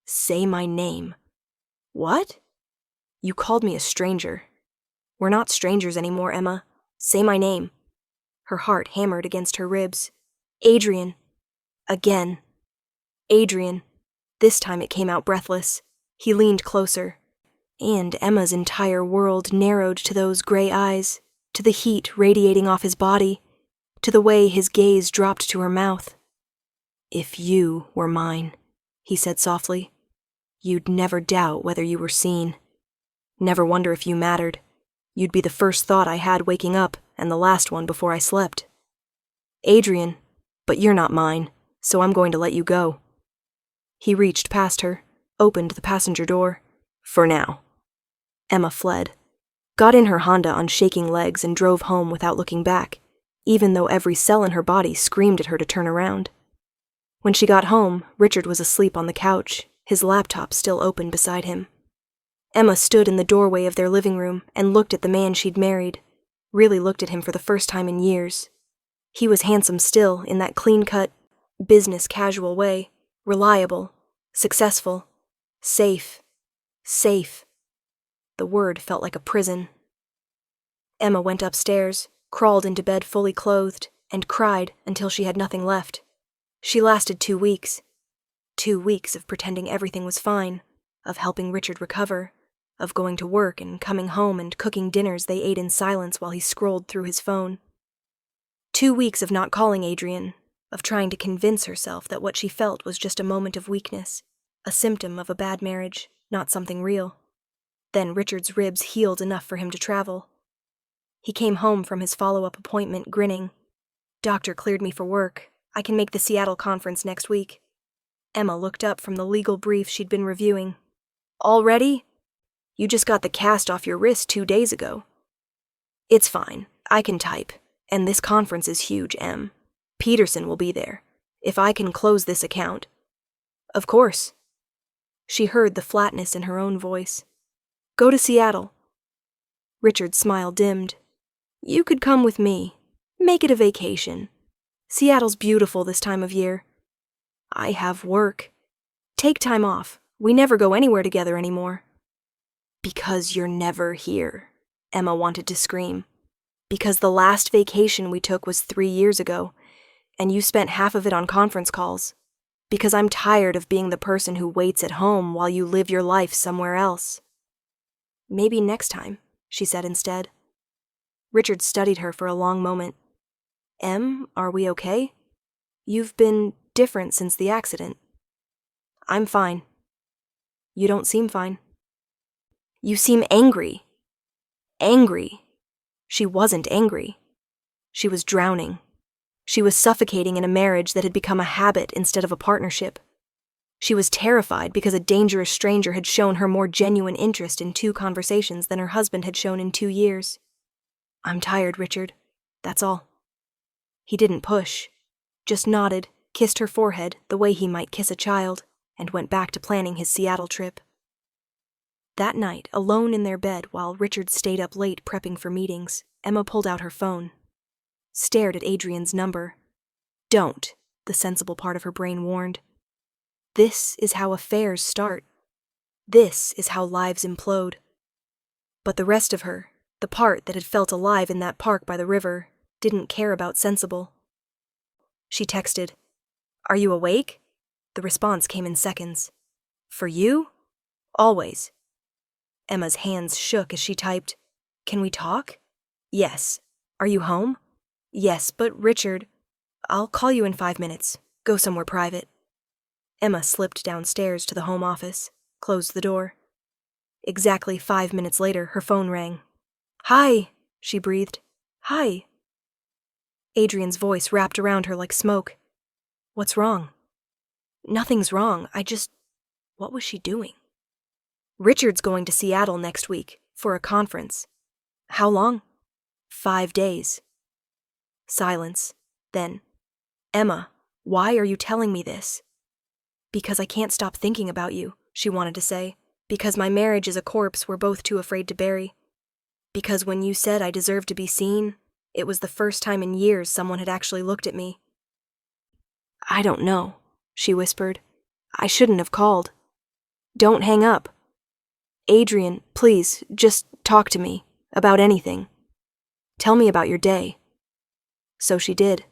"Say my name." "What?" "You called me a stranger. We're not strangers anymore, Emma. Say my name." Her heart hammered against her ribs. "Adrian." Again. "Adrian." This time it came out breathless. He leaned closer, and Emma's entire world narrowed to those gray eyes, to the heat radiating off his body, to the way his gaze dropped to her mouth. "If you were mine," he said softly, "you'd never doubt whether you were seen. Never wonder if you mattered. You'd be the first thought I had waking up and the last one before I slept. Adrian, but you're not mine, so I'm going to let you go." He reached past her, opened the passenger door. "For now." Emma fled, got in her Honda on shaking legs and drove home without looking back, even though every cell in her body screamed at her to turn around. When she got home, Richard was asleep on the couch, his laptop still open beside him. Emma stood in the doorway of their living room and looked at the man she'd married, really looked at him for the first time in years. He was handsome still, in that clean-cut, business-casual way, reliable, successful, safe. Safe. The word felt like a prison. Emma went upstairs, crawled into bed fully clothed, and cried until she had nothing left. She lasted 2 weeks. 2 weeks of pretending everything was fine, of helping Richard recover, of going to work and coming home and cooking dinners they ate in silence while he scrolled through his phone. 2 weeks of not calling Adrian, of trying to convince herself that what she felt was just a moment of weakness, a symptom of a bad marriage, not something real. Then Richard's ribs healed enough for him to travel. He came home from his follow-up appointment grinning. "Doctor cleared me for work. I can make the Seattle conference next week." Emma looked up from the legal brief she'd been reviewing. "Already? You just got the cast off your wrist 2 days ago." "It's fine. I can type. And this conference is huge, Em. Peterson will be there. If I can close this account." "Of course." She heard the flatness in her own voice. "Go to Seattle." Richard's smile dimmed. "You could come with me. Make it a vacation. Seattle's beautiful this time of year." "I have work." "Take time off. We never go anywhere together anymore." "Because you're never here," Emma wanted to scream. "Because the last vacation we took was 3 years ago, and you spent half of it on conference calls. Because I'm tired of being the person who waits at home while you live your life somewhere else." "Maybe next time," she said instead. Richard studied her for a long moment. "Em, are we okay? You've been different since the accident." "I'm fine." "You don't seem fine." "You seem angry." Angry. She wasn't angry. She was drowning. She was suffocating in a marriage that had become a habit instead of a partnership. She was terrified because a dangerous stranger had shown her more genuine interest in 2 conversations than her husband had shown in 2 years. "I'm tired, Richard. That's all." He didn't push, just nodded, kissed her forehead the way he might kiss a child, and went back to planning his Seattle trip. That night, alone in their bed while Richard stayed up late prepping for meetings, Emma pulled out her phone, stared at Adrian's number. "Don't," the sensible part of her brain warned. This is how affairs start. This is how lives implode. But the rest of her, the part that had felt alive in that park by the river, didn't care about sensible. She texted, "Are you awake?" The response came in seconds. "For you? Always." Emma's hands shook as she typed, "Can we talk?" "Yes." "Are you home?" "Yes, but Richard..." "I'll call you in 5 minutes. Go somewhere private." Emma slipped downstairs to the home office, closed the door. Exactly 5 minutes later, her phone rang. "Hi," she breathed. "Hi." Adrian's voice wrapped around her like smoke. "What's wrong?" "Nothing's wrong. What was she doing?" "Richard's going to Seattle next week, for a conference." "How long?" 5 days. Silence. Then, "Emma, why are you telling me this?" "Because I can't stop thinking about you," she wanted to say. "Because my marriage is a corpse we're both too afraid to bury. Because when you said I deserved to be seen, it was the first time in years someone had actually looked at me." "I don't know," she whispered. "I shouldn't have called." "Don't hang up." "Adrian, please, just talk to me. About anything. Tell me about your day." So she did.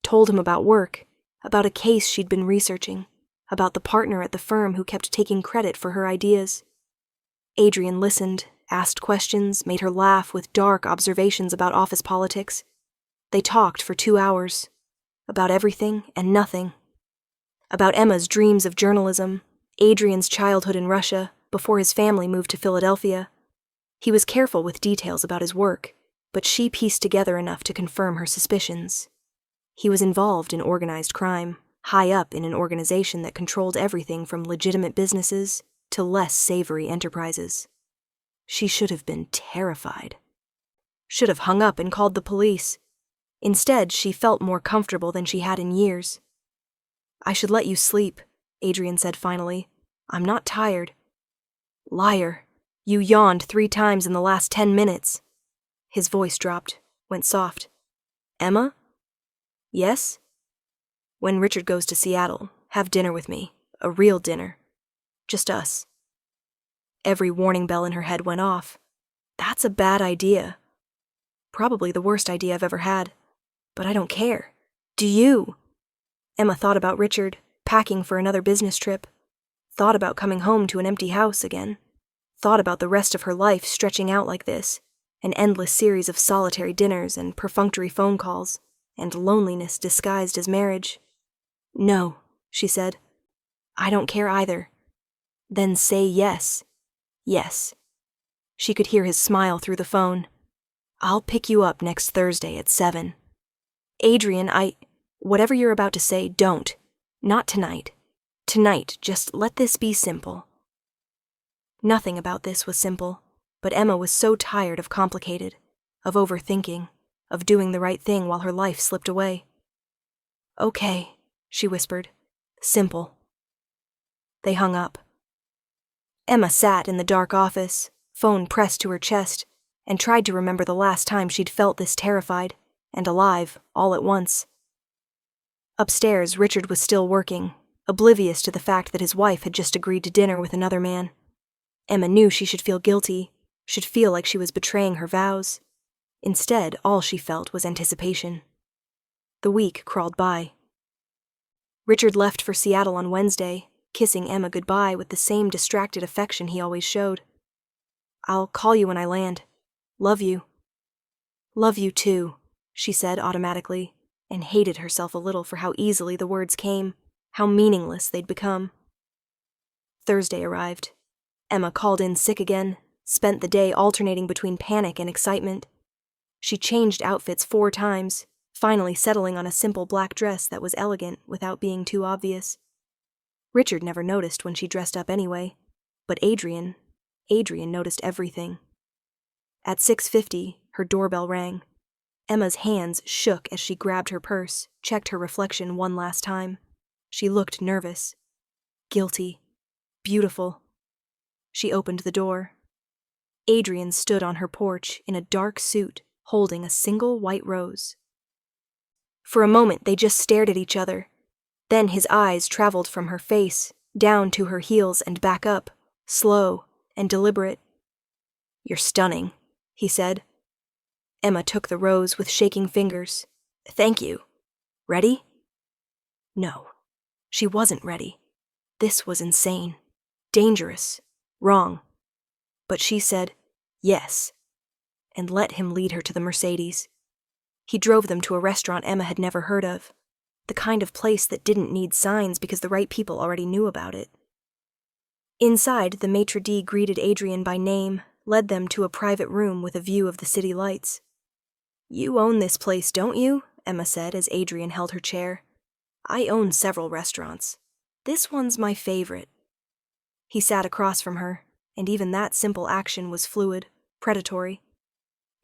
Told him about work, about a case she'd been researching, about the partner at the firm who kept taking credit for her ideas. Adrian listened, asked questions, made her laugh with dark observations about office politics. They talked for 2 hours. About everything and nothing. About Emma's dreams of journalism, Adrian's childhood in Russia, before his family moved to Philadelphia. He was careful with details about his work, but she pieced together enough to confirm her suspicions. He was involved in organized crime, high up in an organization that controlled everything from legitimate businesses to less savory enterprises. She should have been terrified. Should have hung up and called the police. Instead, she felt more comfortable than she had in years. "I should let you sleep," Adrian said finally. "I'm not tired." "Liar. You yawned 3 times in the last 10 minutes. His voice dropped, went soft. "Emma?" "Yes?" "When Richard goes to Seattle, have dinner with me. A real dinner. Just us." Every warning bell in her head went off. That's a bad idea. Probably the worst idea I've ever had. But I don't care. Do you? Emma thought about Richard, packing for another business trip. Thought about coming home to an empty house again. Thought about the rest of her life stretching out like this, an endless series of solitary dinners and perfunctory phone calls, and loneliness disguised as marriage. "No," she said. "I don't care either." "Then say yes." Yes. She could hear his smile through the phone. "I'll pick you up next Thursday at 7. "Adrian, whatever you're about to say, don't. Not tonight. Tonight, just let this be simple." Nothing about this was simple, but Emma was so tired of complicated, of overthinking, of doing the right thing while her life slipped away. "Okay," she whispered. "Simple." They hung up. Emma sat in the dark office, phone pressed to her chest, and tried to remember the last time she'd felt this terrified and alive all at once. Upstairs, Richard was still working, oblivious to the fact that his wife had just agreed to dinner with another man. Emma knew she should feel guilty, should feel like she was betraying her vows. Instead, all she felt was anticipation. The week crawled by. Richard left for Seattle on Wednesday, kissing Emma goodbye with the same distracted affection he always showed. "I'll call you when I land. Love you." "Love you too," she said automatically, and hated herself a little for how easily the words came, how meaningless they'd become. Thursday arrived. Emma called in sick again, spent the day alternating between panic and excitement. She changed outfits 4 times, finally settling on a simple black dress that was elegant without being too obvious. Richard never noticed when she dressed up anyway, but Adrian noticed everything. At 6:50, her doorbell rang. Emma's hands shook as she grabbed her purse, checked her reflection one last time. She looked nervous, guilty, beautiful. She opened the door. Adrian stood on her porch in a dark suit, holding a single white rose. For a moment, they just stared at each other. Then his eyes traveled from her face, down to her heels and back up, slow and deliberate. "You're stunning," he said. Emma took the rose with shaking fingers. "Thank you. Ready?" No, she wasn't ready. This was insane, dangerous, wrong. But she said, yes, and let him lead her to the Mercedes. He drove them to a restaurant Emma had never heard of, the kind of place that didn't need signs because the right people already knew about it. Inside, the maitre d' greeted Adrian by name, led them to a private room with a view of the city lights. "You own this place, don't you?" Emma said as Adrian held her chair. "I own several restaurants. This one's my favorite." He sat across from her, and even that simple action was fluid, predatory.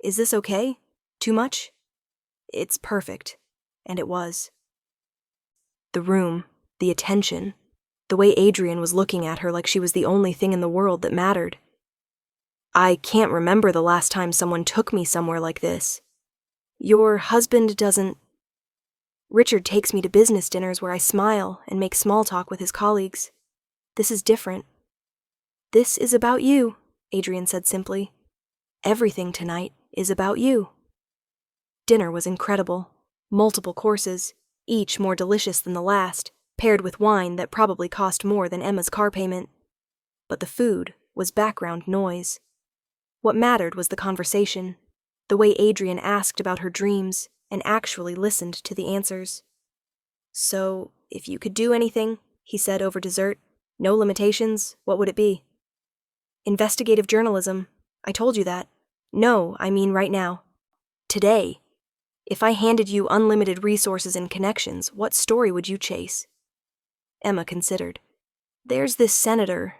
"Is this okay? Too much?" "It's perfect." And it was. The room, the attention, the way Adrian was looking at her like she was the only thing in the world that mattered. "I can't remember the last time someone took me somewhere like this. Your husband doesn't..." "Richard takes me to business dinners where I smile and make small talk with his colleagues. This is different." "This is about you," Adrian said simply. "Everything tonight is about you." Dinner was incredible. Multiple courses, each more delicious than the last, paired with wine that probably cost more than Emma's car payment. But the food was background noise. What mattered was the conversation, the way Adrian asked about her dreams and actually listened to the answers. "So, if you could do anything," he said over dessert, "no limitations, what would it be?" "Investigative journalism. I told you that. No, I mean right now. Today. If I handed you unlimited resources and connections, what story would you chase?" Emma considered. "There's this senator,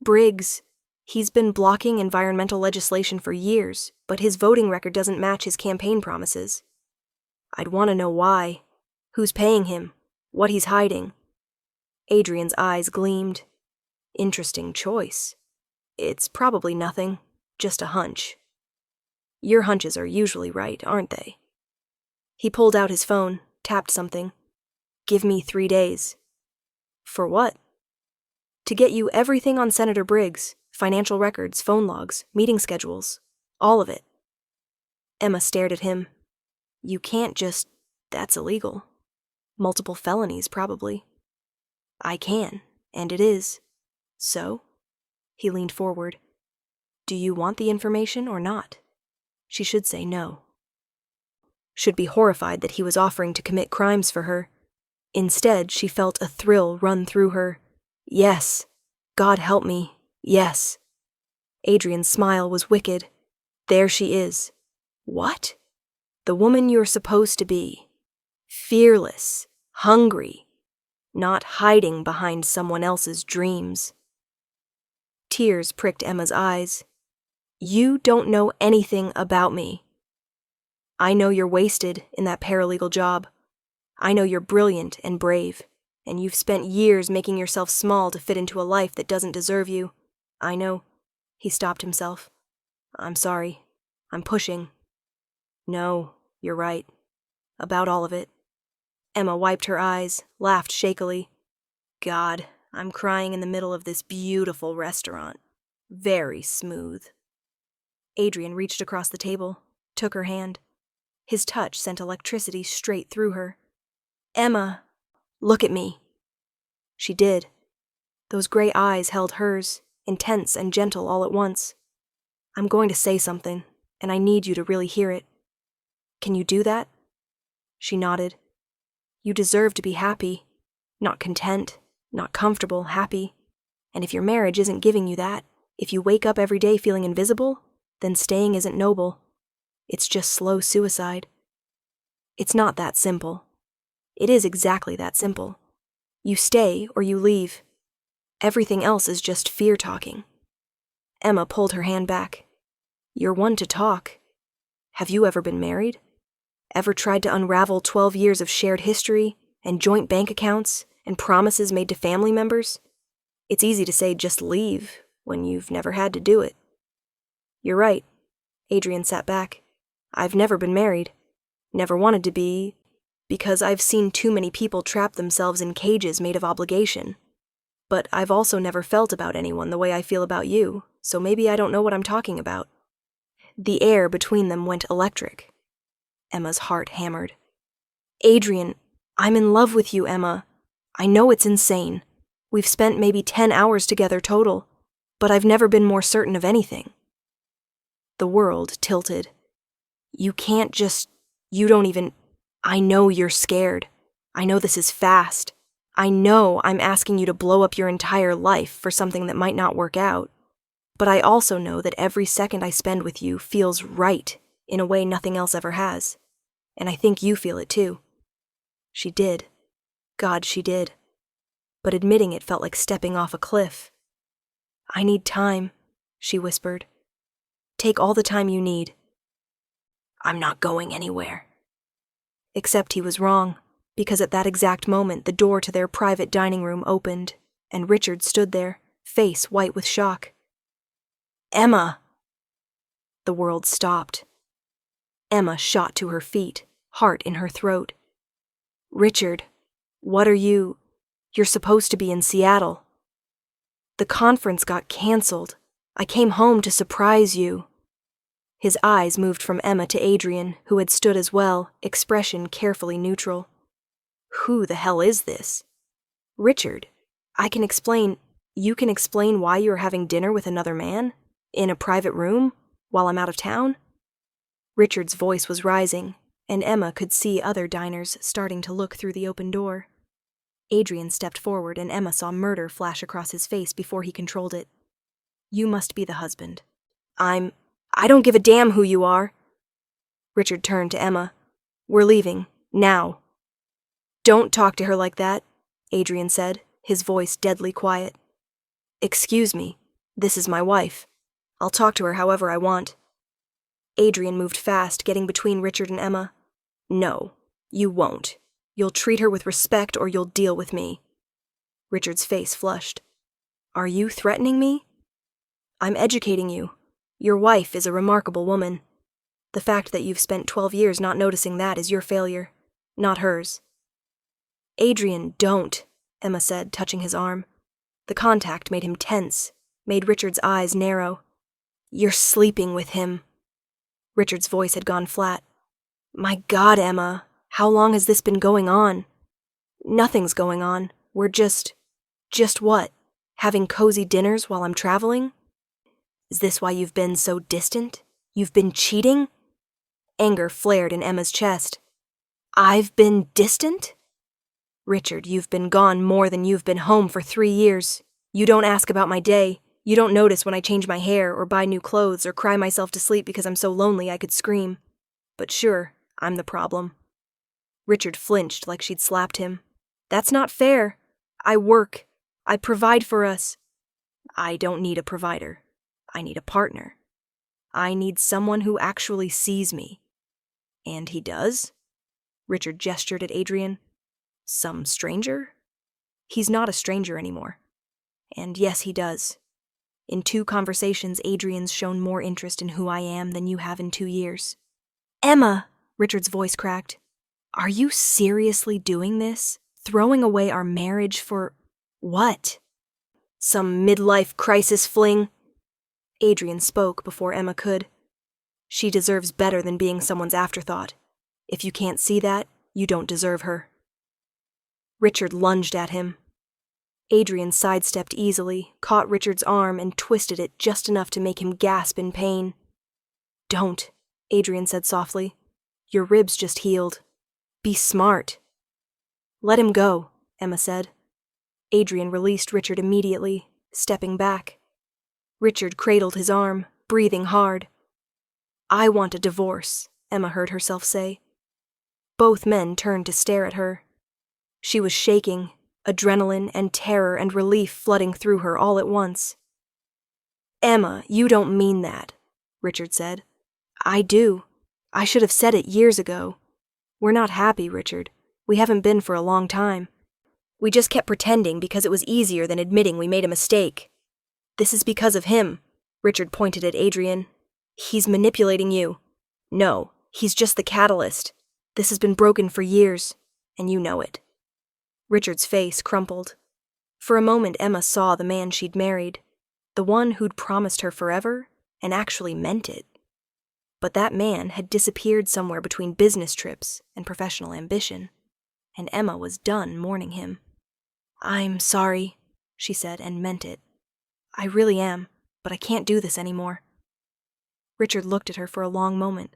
Briggs. He's been blocking environmental legislation for years, but his voting record doesn't match his campaign promises. I'd want to know why, who's paying him, what he's hiding." Adrian's eyes gleamed. "Interesting choice. It's probably nothing, just a hunch. Your hunches are usually right, aren't they?" He pulled out his phone, tapped something. "Give me 3 days." "For what?" "To get you everything on Senator Briggs, financial records, phone logs, meeting schedules, all of it." Emma stared at him. "You can't just... That's illegal. Multiple felonies, probably." "I can, and it is. So?" He leaned forward. "Do you want the information or not?" She should say no. Should be horrified that he was offering to commit crimes for her. Instead, she felt a thrill run through her. Yes. God help me. Yes. Adrian's smile was wicked. There she is. What? The woman you're supposed to be. Fearless. Hungry. Not hiding behind someone else's dreams. Tears pricked Emma's eyes. "You don't know anything about me. I know you're wasted in that paralegal job. I know you're brilliant and brave, and you've spent years making yourself small to fit into a life that doesn't deserve you. I know." He stopped himself. "I'm sorry. I'm pushing." "No, you're right. About all of it." Emma wiped her eyes, laughed shakily. "God, I'm crying in the middle of this beautiful restaurant. Very smooth." Adrian reached across the table, took her hand. His touch sent electricity straight through her. "Emma, look at me." She did. Those gray eyes held hers, intense and gentle all at once. "I'm going to say something, and I need you to really hear it. Can you do that?" She nodded. "You deserve to be happy. Not content, not comfortable, happy. And if your marriage isn't giving you that, if you wake up every day feeling invisible, then staying isn't noble. It's just slow suicide." It's not that simple. It is exactly that simple. You stay or you leave. Everything else is just fear talking. Emma pulled her hand back. You're one to talk. Have you ever been married? Ever tried to unravel 12 years of shared history and joint bank accounts and promises made to family members? It's easy to say just leave when you've never had to do it. You're right. Adrian sat back. I've never been married. Never wanted to be, because I've seen too many people trap themselves in cages made of obligation. But I've also never felt about anyone the way I feel about you, so maybe I don't know what I'm talking about. The air between them went electric. Emma's heart hammered. Adrian, I'm in love with you, Emma. I know it's insane. We've spent maybe 10 hours together total, but I've never been more certain of anything. The world tilted. You can't just... You don't even... I know you're scared. I know this is fast. I know I'm asking you to blow up your entire life for something that might not work out. But I also know that every second I spend with you feels right in a way nothing else ever has. And I think you feel it too. She did. God, she did. But admitting it felt like stepping off a cliff. I need time, she whispered. Take all the time you need. I'm not going anywhere. Except he was wrong, because at that exact moment the door to their private dining room opened, and Richard stood there, face white with shock. Emma! The world stopped. Emma shot to her feet, heart in her throat. Richard, what are you... You're supposed to be in Seattle. The conference got canceled. I came home to surprise you. His eyes moved from Emma to Adrian, who had stood as well, expression carefully neutral. Who the hell is this? Richard, I can explain... You can explain why you're having dinner with another man? In a private room? While I'm out of town? Richard's voice was rising, and Emma could see other diners starting to look through the open door. Adrian stepped forward, and Emma saw murder flash across his face before he controlled it. You must be the husband. I don't give a damn who you are. Richard turned to Emma. We're leaving. Now. Don't talk to her like that, Adrian said, his voice deadly quiet. Excuse me. This is my wife. I'll talk to her however I want. Adrian moved fast, getting between Richard and Emma. No, you won't. You'll treat her with respect or you'll deal with me. Richard's face flushed. Are you threatening me? I'm educating you. Your wife is a remarkable woman. The fact that you've spent 12 years not noticing that is your failure, not hers. Adrian, don't, Emma said, touching his arm. The contact made him tense, made Richard's eyes narrow. You're sleeping with him. Richard's voice had gone flat. My God, Emma, how long has this been going on? Nothing's going on. We're just what? Having cozy dinners while I'm traveling? Is this why you've been so distant? You've been cheating? Anger flared in Emma's chest. I've been distant? Richard, you've been gone more than you've been home for 3 years. You don't ask about my day. You don't notice when I change my hair or buy new clothes or cry myself to sleep because I'm so lonely I could scream. But sure, I'm the problem. Richard flinched like she'd slapped him. That's not fair. I work. I provide for us. I don't need a provider. I need a partner. I need someone who actually sees me. And he does? Richard gestured at Adrian. Some stranger? He's not a stranger anymore. And yes, he does. In 2 conversations, Adrian's shown more interest in who I am than you have in 2 years. Emma, Richard's voice cracked. Are you seriously doing this? Throwing away our marriage for what? Some midlife crisis fling? Adrian spoke before Emma could. She deserves better than being someone's afterthought. If you can't see that, you don't deserve her. Richard lunged at him. Adrian sidestepped easily, caught Richard's arm, and twisted it just enough to make him gasp in pain. Don't, Adrian said softly. Your ribs just healed. Be smart. Let him go, Emma said. Adrian released Richard immediately, stepping back. Richard cradled his arm, breathing hard. I want a divorce, Emma heard herself say. Both men turned to stare at her. She was shaking, adrenaline and terror and relief flooding through her all at once. "Emma, you don't mean that," Richard said. "I do. I should have said it years ago. We're not happy, Richard. We haven't been for a long time. We just kept pretending because it was easier than admitting we made a mistake. This is because of him," Richard pointed at Adrian. "He's manipulating you. No, he's just the catalyst. This has been broken for years, and you know it." Richard's face crumpled. For a moment Emma saw the man she'd married, the one who'd promised her forever and actually meant it. But that man had disappeared somewhere between business trips and professional ambition, and Emma was done mourning him. "I'm sorry," she said, and meant it. "I really am, but I can't do this anymore." Richard looked at her for a long moment.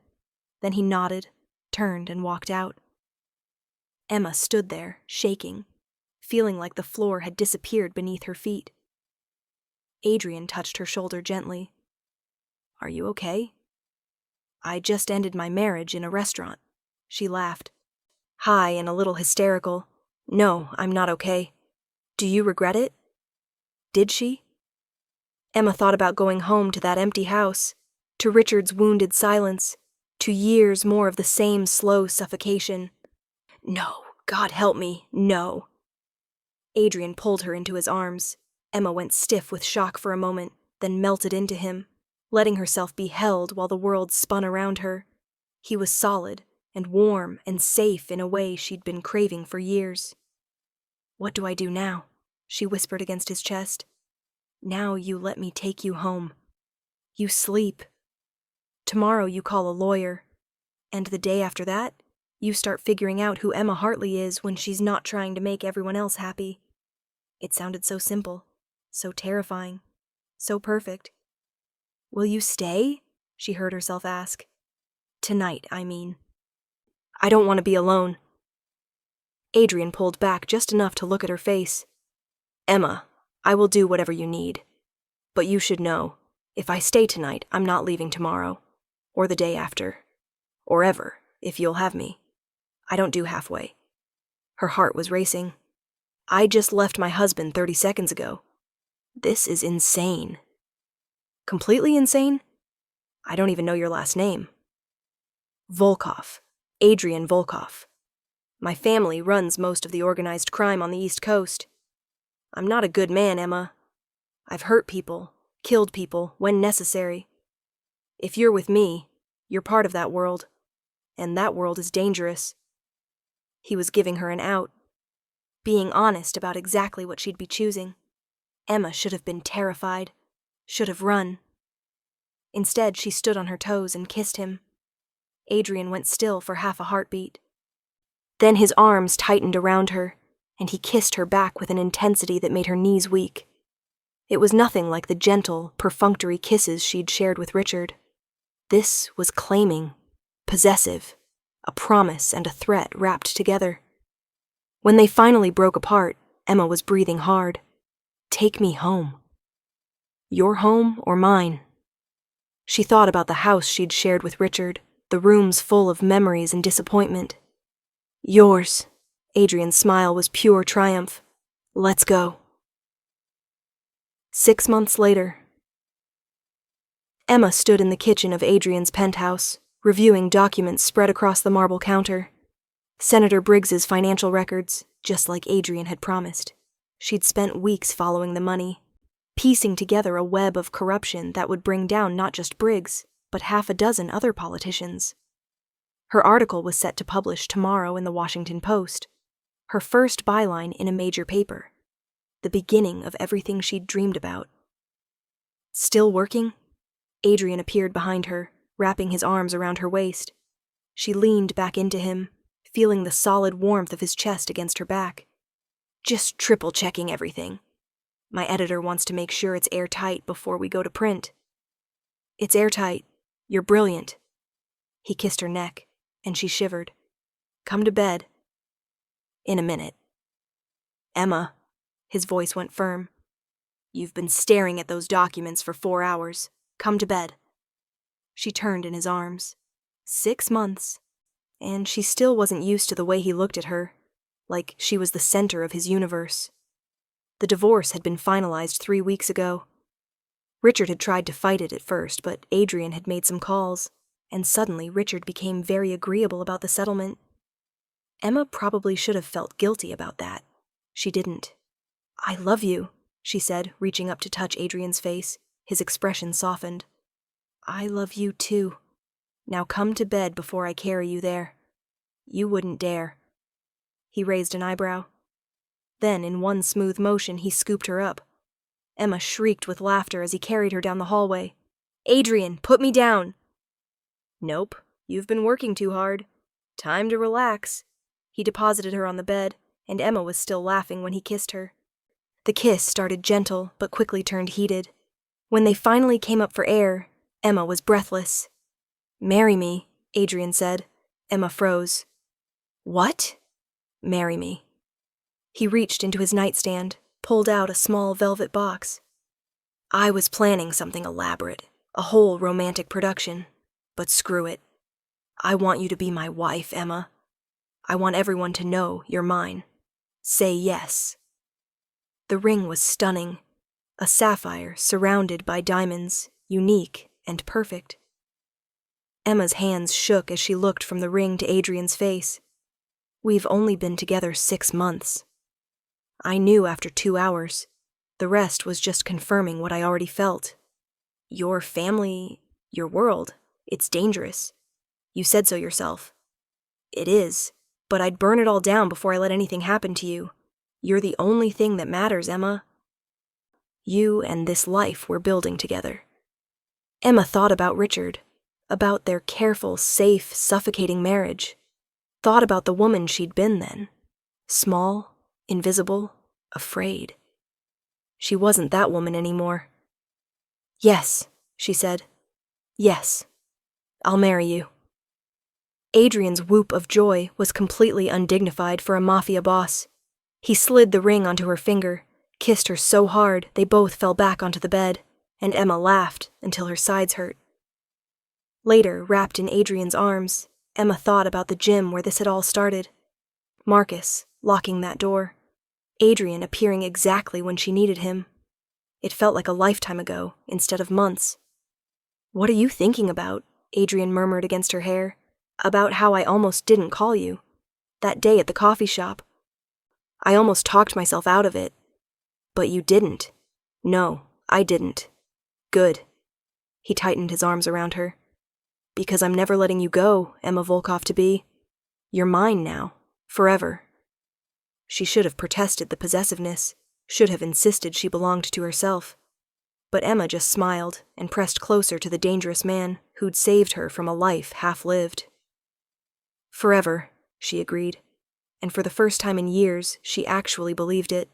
Then he nodded, turned, and walked out. Emma stood there, shaking, feeling like the floor had disappeared beneath her feet. Adrian touched her shoulder gently. "Are you okay?" "I just ended my marriage in a restaurant." She laughed, high and a little hysterical. "No, I'm not okay. Do you regret it?" Did she? Emma thought about going home to that empty house, to Richard's wounded silence, to years more of the same slow suffocation. No, God help me, no. Adrian pulled her into his arms. Emma went stiff with shock for a moment, then melted into him, letting herself be held while the world spun around her. He was solid and warm and safe in a way she'd been craving for years. "What do I do now?" she whispered against his chest. "Now you let me take you home. You sleep. Tomorrow you call a lawyer. And the day after that, you start figuring out who Emma Hartley is when she's not trying to make everyone else happy." It sounded so simple, so terrifying, so perfect. "Will you stay?" she heard herself ask. "Tonight, I mean." "I don't want to be alone." Adrian pulled back just enough to look at her face. "Emma, I will do whatever you need. But you should know, if I stay tonight, I'm not leaving tomorrow, or the day after, or ever, if you'll have me. I don't do halfway." Her heart was racing. "I just left my husband 30 seconds ago. This is insane." "Completely insane? I don't even know your last name." "Volkov. Adrian Volkov. My family runs most of the organized crime on the East Coast. I'm not a good man, Emma. I've hurt people, killed people, when necessary. If you're with me, you're part of that world, and that world is dangerous." He was giving her an out, being honest about exactly what she'd be choosing. Emma should have been terrified, should have run. Instead, she stood on her toes and kissed him. Adrian went still for half a heartbeat. Then his arms tightened around her, and he kissed her back with an intensity that made her knees weak. It was nothing like the gentle, perfunctory kisses she'd shared with Richard. This was claiming, possessive, a promise and a threat wrapped together. When they finally broke apart, Emma was breathing hard. "Take me home." Your home or mine? She thought about the house she'd shared with Richard, the rooms full of memories and disappointment. "Yours." Adrian's smile was pure triumph. "Let's go." 6 months later. Emma stood in the kitchen of Adrian's penthouse, reviewing documents spread across the marble counter. Senator Briggs's financial records, just like Adrian had promised. She'd spent weeks following the money, piecing together a web of corruption that would bring down not just Briggs, but half a dozen other politicians. Her article was set to publish tomorrow in the Washington Post, her first byline in a major paper, the beginning of everything she'd dreamed about. Still working? Adrian appeared behind her, wrapping his arms around her waist. She leaned back into him, feeling the solid warmth of his chest against her back. "Just triple-checking everything. My editor wants to make sure it's airtight before we go to print." "It's airtight. You're brilliant." He kissed her neck, and she shivered. "Come to bed." "In a minute." "Emma," his voice went firm. "You've been staring at those documents for 4 hours. Come to bed." She turned in his arms. 6 months. and she still wasn't used to the way he looked at her, like she was the center of his universe. The divorce had been finalized 3 weeks ago. Richard had tried to fight it at first, but Adrian had made some calls, and suddenly Richard became very agreeable about the settlement. Emma probably should have felt guilty about that. She didn't. "I love you," she said, reaching up to touch Adrian's face. His expression softened. "I love you too. Now come to bed before I carry you there. You wouldn't dare." He raised an eyebrow. Then, in one smooth motion, he scooped her up. Emma shrieked with laughter as he carried her down the hallway. "Adrian, put me down!" "Nope, you've been working too hard. Time to relax." He deposited her on the bed, and Emma was still laughing when he kissed her. The kiss started gentle, but quickly turned heated. When they finally came up for air, Emma was breathless. "Marry me," Adrian said. Emma froze. "What?" "Marry me." He reached into his nightstand, pulled out a small velvet box. "I was planning something elaborate, a whole romantic production, but screw it. I want you to be my wife, Emma. I want everyone to know you're mine. Say yes." The ring was stunning, a sapphire surrounded by diamonds, unique and perfect. Emma's hands shook as she looked from the ring to Adrian's face. "We've only been together 6 months. I knew after 2 hours. The rest was just confirming what I already felt. Your family, your world, it's dangerous. You said so yourself." "It is, but I'd burn it all down before I let anything happen to you. You're the only thing that matters, Emma. You and this life we're building together." Emma thought about Richard, about their careful, safe, suffocating marriage. Thought about the woman she'd been then. Small, invisible, afraid. She wasn't that woman anymore. "Yes," she said. "Yes. I'll marry you." Adrian's whoop of joy was completely undignified for a Mafia boss. He slid the ring onto her finger, kissed her so hard they both fell back onto the bed, and Emma laughed until her sides hurt. Later, wrapped in Adrian's arms, Emma thought about the gym where this had all started. Marcus, locking that door. Adrian appearing exactly when she needed him. It felt like a lifetime ago, instead of months. "What are you thinking about?" Adrian murmured against her hair. "About how I almost didn't call you. That day at the coffee shop. I almost talked myself out of it. But you didn't. No, I didn't. Good." He tightened his arms around her. "Because I'm never letting you go, Emma Volkov-to-be. You're mine now, forever." She should have protested the possessiveness, should have insisted she belonged to herself. But Emma just smiled and pressed closer to the dangerous man who'd saved her from a life half-lived. "Forever," she agreed, and for the first time in years, she actually believed it.